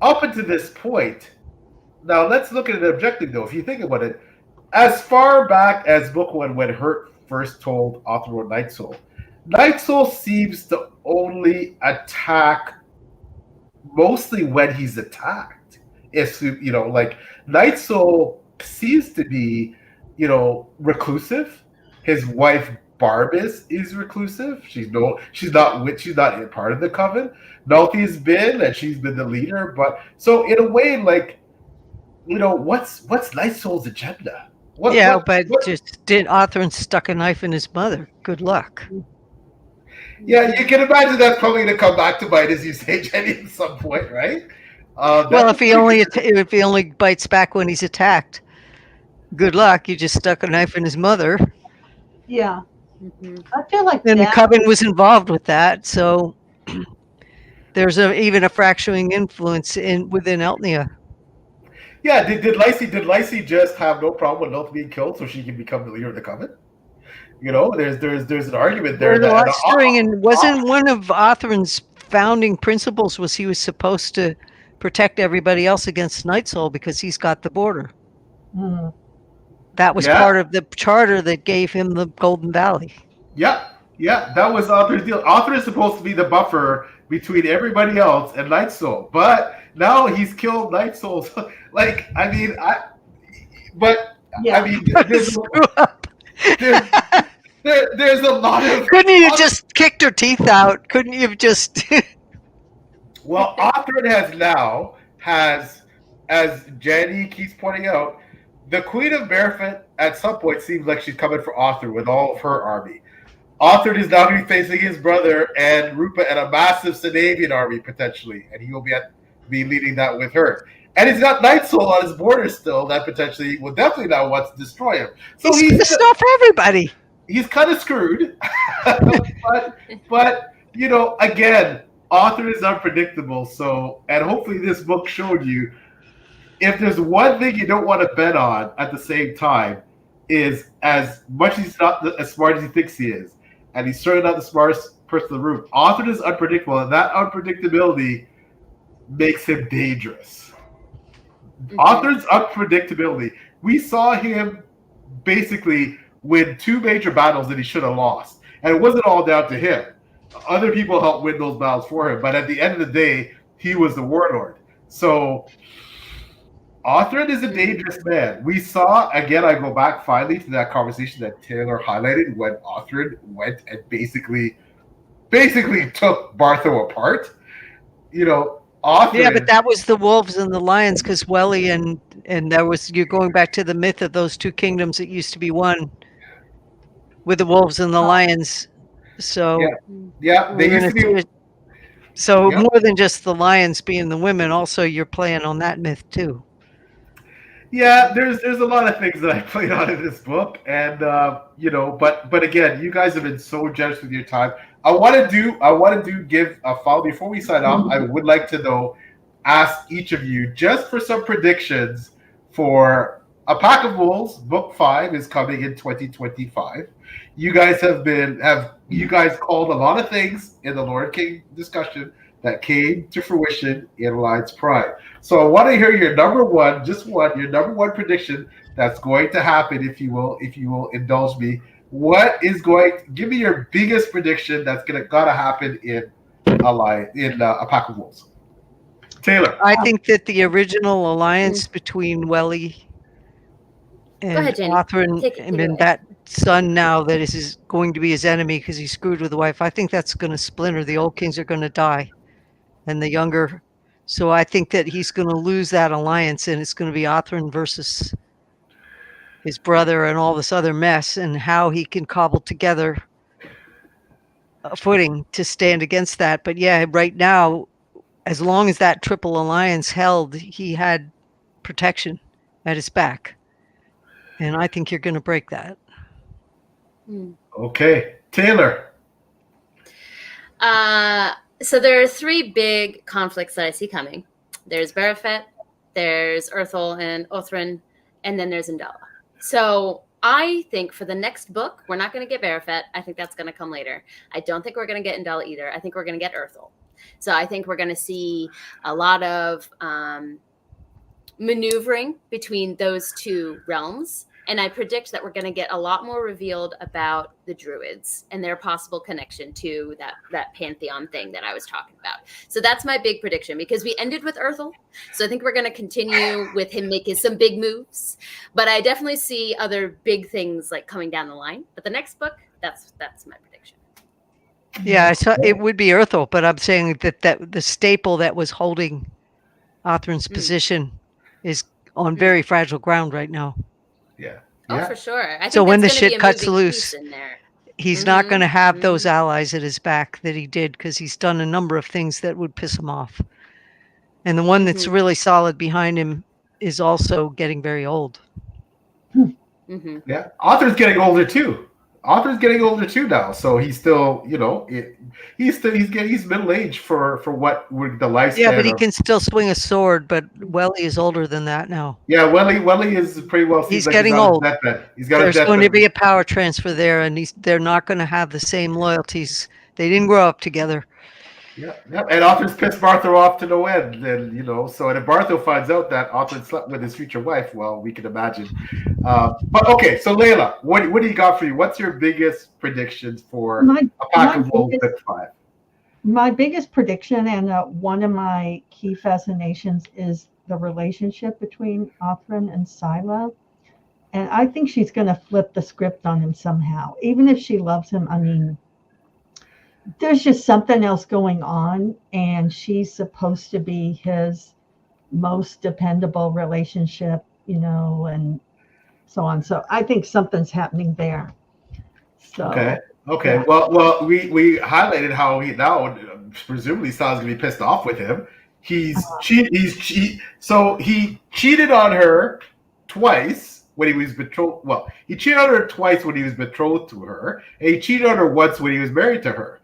up until this point, now let's look at it objectively, though. If you think about it, as far back as book one, when Hurt first told Othro Nightsoul, Nightsoul seems to only attack mostly when he's attacked. If Nightsoul seems to be, reclusive. His wife Barbas is reclusive. She's not part of the coven. Nalthi's been, and she's been the leader. But so in a way, what's Nightsoul's agenda? Just did Othrin stuck a knife in his mother. Good luck. Yeah, you can imagine that's probably going to come back to bite, as you say, Jenny, at some point, right? Well, That's if he only bites back when he's attacked, good luck. You just stuck a knife in his mother, Yeah, Mhm. I feel like and the that. coven was involved with that. So there's even a fracturing influence within Eltnia. yeah. Did Lacey just have no problem with Lilith being killed so she can become the leader of the coven? There's an argument there There's a that lot stirring, and wasn't one of Othrin's founding principles was he was supposed to protect everybody else against Night Soul because he's got the border. Mm. That was yeah, part of the charter that gave him the Golden Valley. yeah. That was Arthur's deal. Arthur is supposed to be the buffer between everybody else and Night Soul, but now he's killed Night Soul. Like, I mean, but Yeah. I mean, Screw up. there's, there's a lot of. Couldn't you have just kicked her teeth out? Couldn't you have just? Well, Arthur has, as Janny keeps pointing out, the Queen of Barefoot at some point seems like she's coming for Arthur with all of her army. Arthur is now going to be facing his brother and Rupa and a massive Sanavian army potentially, and he will be leading that with her. And he's got Night Soul on his border still that potentially will definitely now want to destroy him. So he's pissed off everybody. He's kind of screwed, but again, Arthur is unpredictable. So, and hopefully this book showed you, if there's one thing you don't want to bet on at the same time, is as much as he's not as smart as he thinks he is, and he's certainly not the smartest person in the room. Arthur is unpredictable, and that unpredictability makes him dangerous. Mm-hmm. Arthur's unpredictability. We saw him basically win 2 major battles that he should have lost, and it wasn't all down to him. Other people helped win those battles for him, but at the end of the day, he was the warlord. So Arthur is a dangerous man. We saw, again, I go back finally to that conversation that Taylor highlighted when Arthur went and basically took Bartho apart. Arthur. Yeah, but that was the wolves and the lions, because Welly and there was, you're going back to the myth of those 2 kingdoms that used to be one, with the wolves and the lions. So they used to be. So more than just the lions being the women, also you're playing on that myth too. Yeah, there's a lot of things that I played on in this book, and but again, you guys have been so generous with your time. I want to give a follow before we sign off. I would like to ask each of you just for some predictions for A Pack of Wolves. Book 5 is coming in 2025. You guys you guys called a lot of things in the Lord King discussion that came to fruition in Alliance Prime. So I want to hear your number one prediction that's going to happen, if you will indulge me. Give me your biggest prediction that's gotta happen in A Pack of Wolves. Taylor. I think that the original alliance between Welly and Othrin, and that son now that is going to be his enemy because he screwed with the wife, I think that's going to splinter. The old kings are going to die, and the younger. So I think that he's going to lose that alliance, and it's going to be Othrin versus his brother and all this other mess, and how he can cobble together a footing to stand against that. But yeah, right now, as long as that triple alliance held, he had protection at his back. And I think you're going to break that. Okay. Taylor. So there are 3 big conflicts that I see coming. There's Barafet, there's Urthel and Othrin, and then there's Indala. So I think for the next book, we're not going to get Barafet. I think that's going to come later. I don't think we're going to get Indala either. I think we're going to get Urthel. So I think we're going to see a lot of maneuvering between those 2 realms. And I predict that we're going to get a lot more revealed about the Druids and their possible connection to that pantheon thing that I was talking about. So that's my big prediction, because we ended with Urthel. So I think we're going to continue with him making some big moves. But I definitely see other big things like coming down the line. But the next book, that's my prediction. Yeah, so it would be Urthel, but I'm saying that the staple that was holding Othrin's position is on very fragile ground right now. Yeah. Oh, for sure. I think so when the shit cuts loose, in there. he's not going to have those Mhm. allies at his back that he did, because he's done a number of things that would piss him off. And the one that's Mhm. really solid behind him is also getting very old. Mhm. Yeah, Arthur's getting older too. Arthur's getting older too now, so he's still, he's middle aged for what would the Yeah, but lifespan he of. can still swing a sword, but Welly is older than that now. Yeah, Welly is pretty well seems He's like he's getting on his old. deathbed. He's got his There's going to deathbed. be a power transfer there, and they're not going to have the same loyalties. They didn't grow up together. Yeah, yeah, and Arthur's pissed Bartho off to no end, and so and if Bartho finds out that Arthur slept with his future wife, well, we can imagine. But okay, so Layla, what do you got for you? What's your biggest predictions for My a pack my of wolves biggest at 5? my biggest prediction and one of my key fascinations is the relationship between Othran and Scylla. And I think she's going to flip the script on him somehow. Even if she loves him, I mean, there's just something else going on, and she's supposed to be his most dependable relationship, and so on. So I think something's happening there. Okay. So, Okay. yeah. Well, we highlighted how he now presumably Sal's gonna be pissed off with him. So he cheated on her twice when he was betrothed. Well, he cheated on her twice when he was betrothed to her, and he cheated on her once when he was married to her.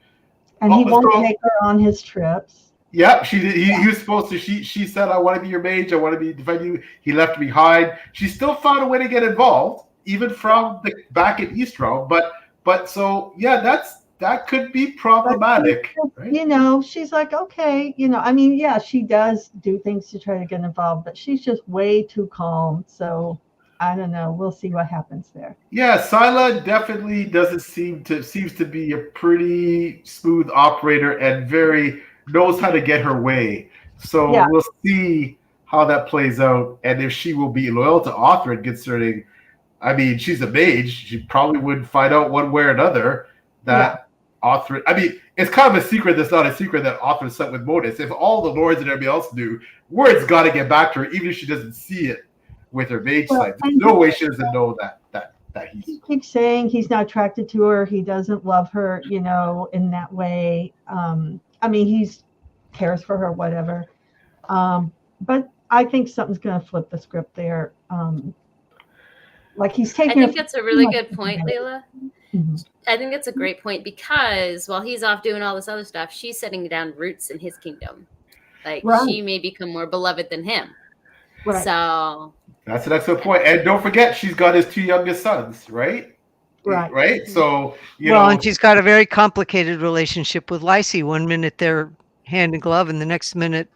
And he won't So take her on his trips. yeah, she did. He was supposed to. She said, "I want to be your mage. I want to be defend you." He left behind. She still found a way to get involved, even from the back in Eastro. But so yeah, that could be problematic, right? She's like, okay, I mean, yeah, she does do things to try to get involved, but she's just way too calm. So I don't know. We'll see what happens there. Yeah, Scylla definitely doesn't seems to be a pretty smooth operator and very knows how to get her way. So Yeah. we'll see how that plays out and if she will be loyal to Arthur concerning. I mean, she's a mage. She probably would find out one way or another that Arthur. I mean, it's kind of a secret that's not a secret that Arthur slept with Modus. If all the lords and everybody else knew, word's got to get back to her, even if she doesn't see it with her mage side. There's no way she doesn't know that he's. He keeps saying he's not attracted to her. He doesn't love her, in that way. I mean, he's cares for her, whatever. But I think something's going to flip the script there. Like he's I taking. think that's a really good point, Layla. Mhm. I think that's a great point because while he's off doing all this other stuff, she's setting down roots in his kingdom. Like Right. she may become more beloved than him. Right. So That's an excellent point. And don't forget, she's got his 2 youngest sons, right? Right. Right. So And she's got a very complicated relationship with Lacey. One minute they're hand in glove, and the next minute,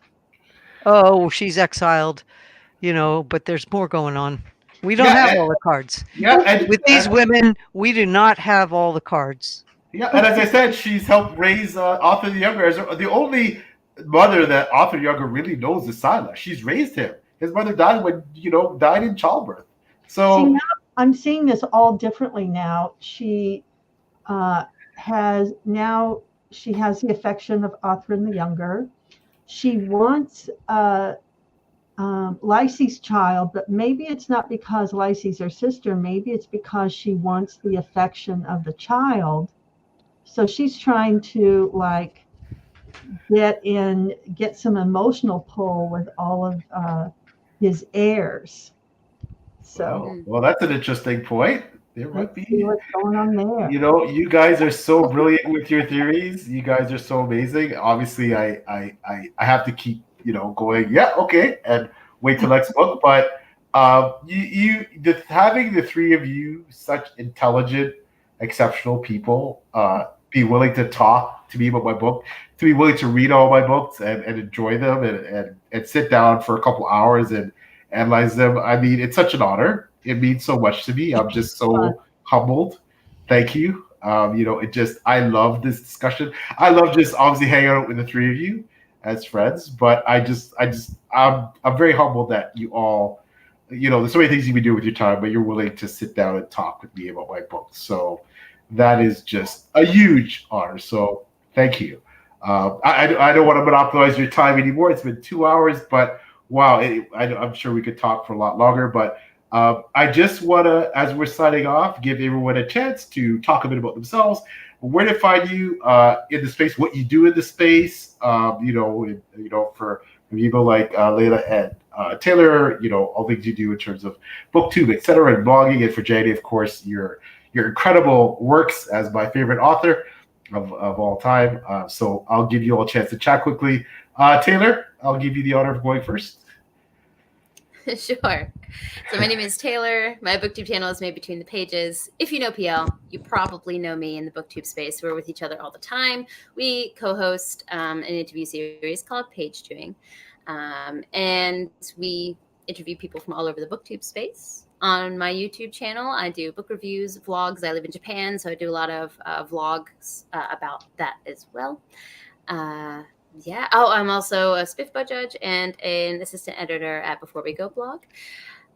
oh, she's exiled. But there's more going on. We don't have all the cards. Yeah, and With these women, we do not have all the cards. Yeah, and as I said, she's helped raise Arthur the Younger. The only mother that Arthur Younger really knows is Scylla. She's raised him. His mother died died in childbirth. So See, now I'm seeing this all differently now. She has the affection of Othran the Younger. She wants Lacey's child, but maybe it's not because Lacey's her sister. Maybe it's because she wants the affection of the child. So she's trying to get some emotional pull with all of his heirs. So well, that's an interesting point. There might let's see be. what's going on there. You guys are so brilliant with your theories. You guys are so amazing. Obviously, I have to keep going. Yeah, okay, and wait till next book. But having the 3 of you, such intelligent, exceptional people, be willing to talk to me about my book, to be willing to read all my books and enjoy them and sit down for a couple hours and analyze them. I mean, it's such an honor. It means so much to me. I'm just so humbled. Thank you. I love this discussion. I love just obviously hanging out with the 3 of you as friends, but I'm very humbled that you all, there's so many things you can do with your time, but you're willing to sit down and talk with me about my books. So that is just a huge honor. So thank you. I don't want to monopolize your time anymore. It's been 2 hours, but wow, I'm sure we could talk for a lot longer. But I just want to, as we're signing off, give everyone a chance to talk a bit about themselves, where to find you in the space, what you do in the space. For people like Layla and Taylor, all things you do in terms of booktube, etc., and blogging, and for Janny, of course, your incredible works as my favorite author of all time. So I'll give you all a chance to chat quickly. Taylor, I'll give you the honor of going first. Sure. So my name is Taylor. My booktube channel is Maed Between the Pages. If you know PL, you probably know me in the booktube space. We're with each other all the time. We co-host an interview series called Page Chewing. And we interview people from all over the booktube space. On my YouTube channel, I do book reviews, vlogs. I live in Japan, so I do a lot of vlogs about that as well. Yeah. Oh, I'm also a SPIFBA judge and an assistant editor at Before We Go blog.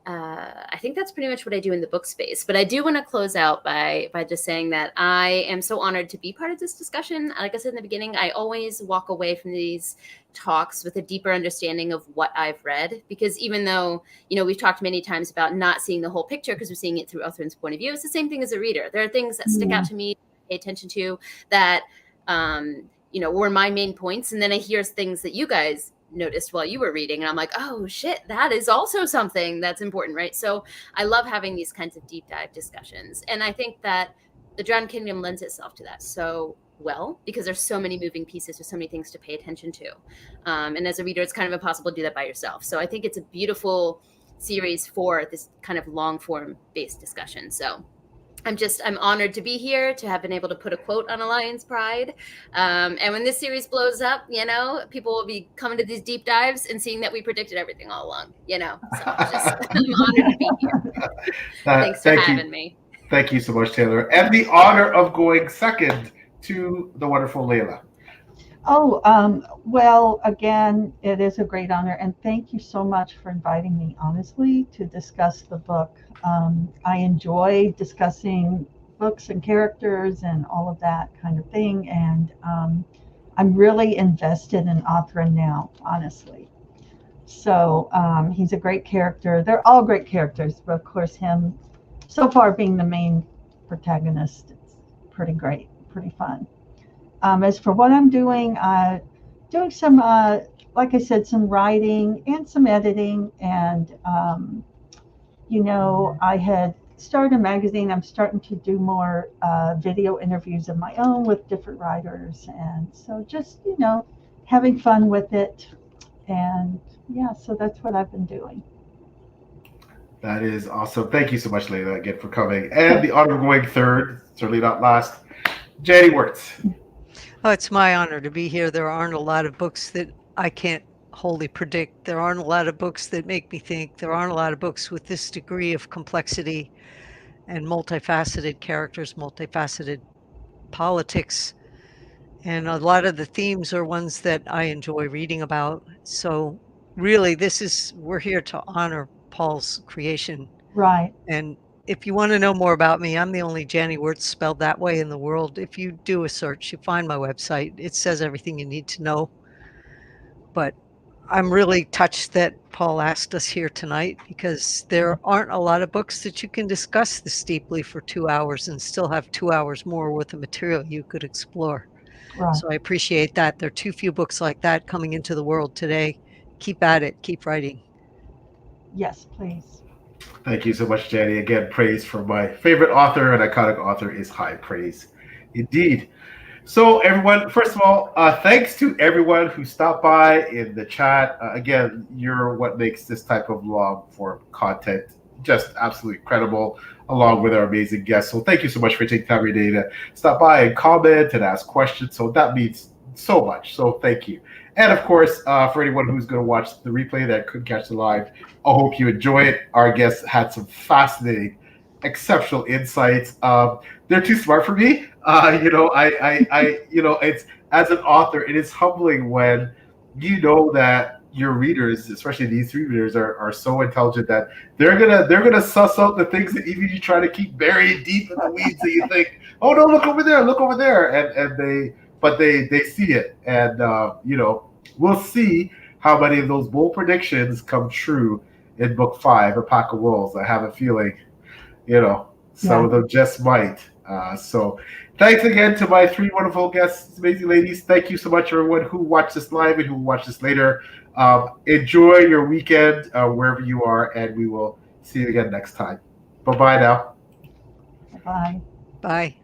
I think that's pretty much what I do in the book space. But I do want to close out by just saying that I am so honored to be part of this discussion. Like I said in the beginning, I always walk away from these talks with a deeper understanding of what I've read. Because even though, we've talked many times about not seeing the whole picture because we're seeing it through Uthran's point of view, it's the same thing as a reader. There are things that stick out to me, pay attention to, that were my main points. And then I hear things that you guys noticed while you were reading. And I'm like, oh shit, that is also something that's important, right? So I love having these kinds of deep dive discussions. And I think that the Drowned Kingdom lends itself to that so well, because there's so many moving pieces, there's so many things to pay attention to. And as a reader, it's kind of impossible to do that by yourself. So I think it's a beautiful series for this kind of long form based discussion. So I'm honored to be here, to have been able to put a quote on a lion's pride. And when this series blows up, people will be coming to these deep dives and seeing that we predicted everything all along, So I'm honored to be here. Thanks for having me. Thank you so much, Taylor. And the honor of going second to the wonderful Layla. Oh, well, again, it is a great honor. And thank you so much for inviting me, honestly, to discuss the book. I enjoy discussing books and characters and all of that kind of thing. And I'm really invested in Uthran now, honestly. So he's a great character. They're all great characters, but of course him, so far being the main protagonist, it's pretty great, pretty fun. As for what I'm doing some, like I said, some writing and some editing. And, I had started a magazine. I'm starting to do more video interviews of my own with different writers. And so just, having fun with it. And yeah, so that's what I've been doing. That is awesome. Thank you so much, Layla, again, for coming. And the honor of going third, certainly not last, Janny Wurts. Oh, it's my honor to be here. There aren't a lot of books that I can't wholly predict. There aren't a lot of books that make me think. There aren't a lot of books with this degree of complexity and multifaceted characters, multifaceted politics. And a lot of the themes are ones that I enjoy reading about. So really, we're here to honor Paul's creation. Right. And if you want to know more about me, I'm the only Janny Wurts spelled that way in the world. If you do a search, you find my website. It says everything you need to know. But I'm really touched that Paul asked us here tonight, because there aren't a lot of books that you can discuss this deeply for 2 hours and still have 2 hours more worth of material you could explore. Right. So I appreciate that. There are too few books like that coming into the world today. Keep at it. Keep writing. Yes, please. Thank you so much, Janny. Again, praise for my favorite author and iconic author is high praise indeed. So everyone, first of all, thanks to everyone who stopped by in the chat. Again, you're what makes this type of long form content just absolutely incredible, along with our amazing guests. So thank you so much for taking time of your day to stop by and comment and ask questions. So that means so much. So thank you. And of course, for anyone who's going to watch the replay that couldn't catch the live, I hope you enjoy it. Our guests had some fascinating, exceptional insights. They're too smart for me. It's, as an author, it is humbling when you know that your readers, especially these three readers, are so intelligent that they're gonna suss out the things that even you try to keep buried deep in the weeds that you think, oh no, look over there, and they see it, and we'll see how many of those bold predictions come true in book 5, A Pack of Wolves. I have a feeling, some of them just might. So thanks again to my 3 wonderful guests, amazing ladies. Thank you so much, everyone who watched this live and who watched this later. Enjoy your weekend wherever you are, and we will see you again next time. Bye-bye now. Bye. Bye.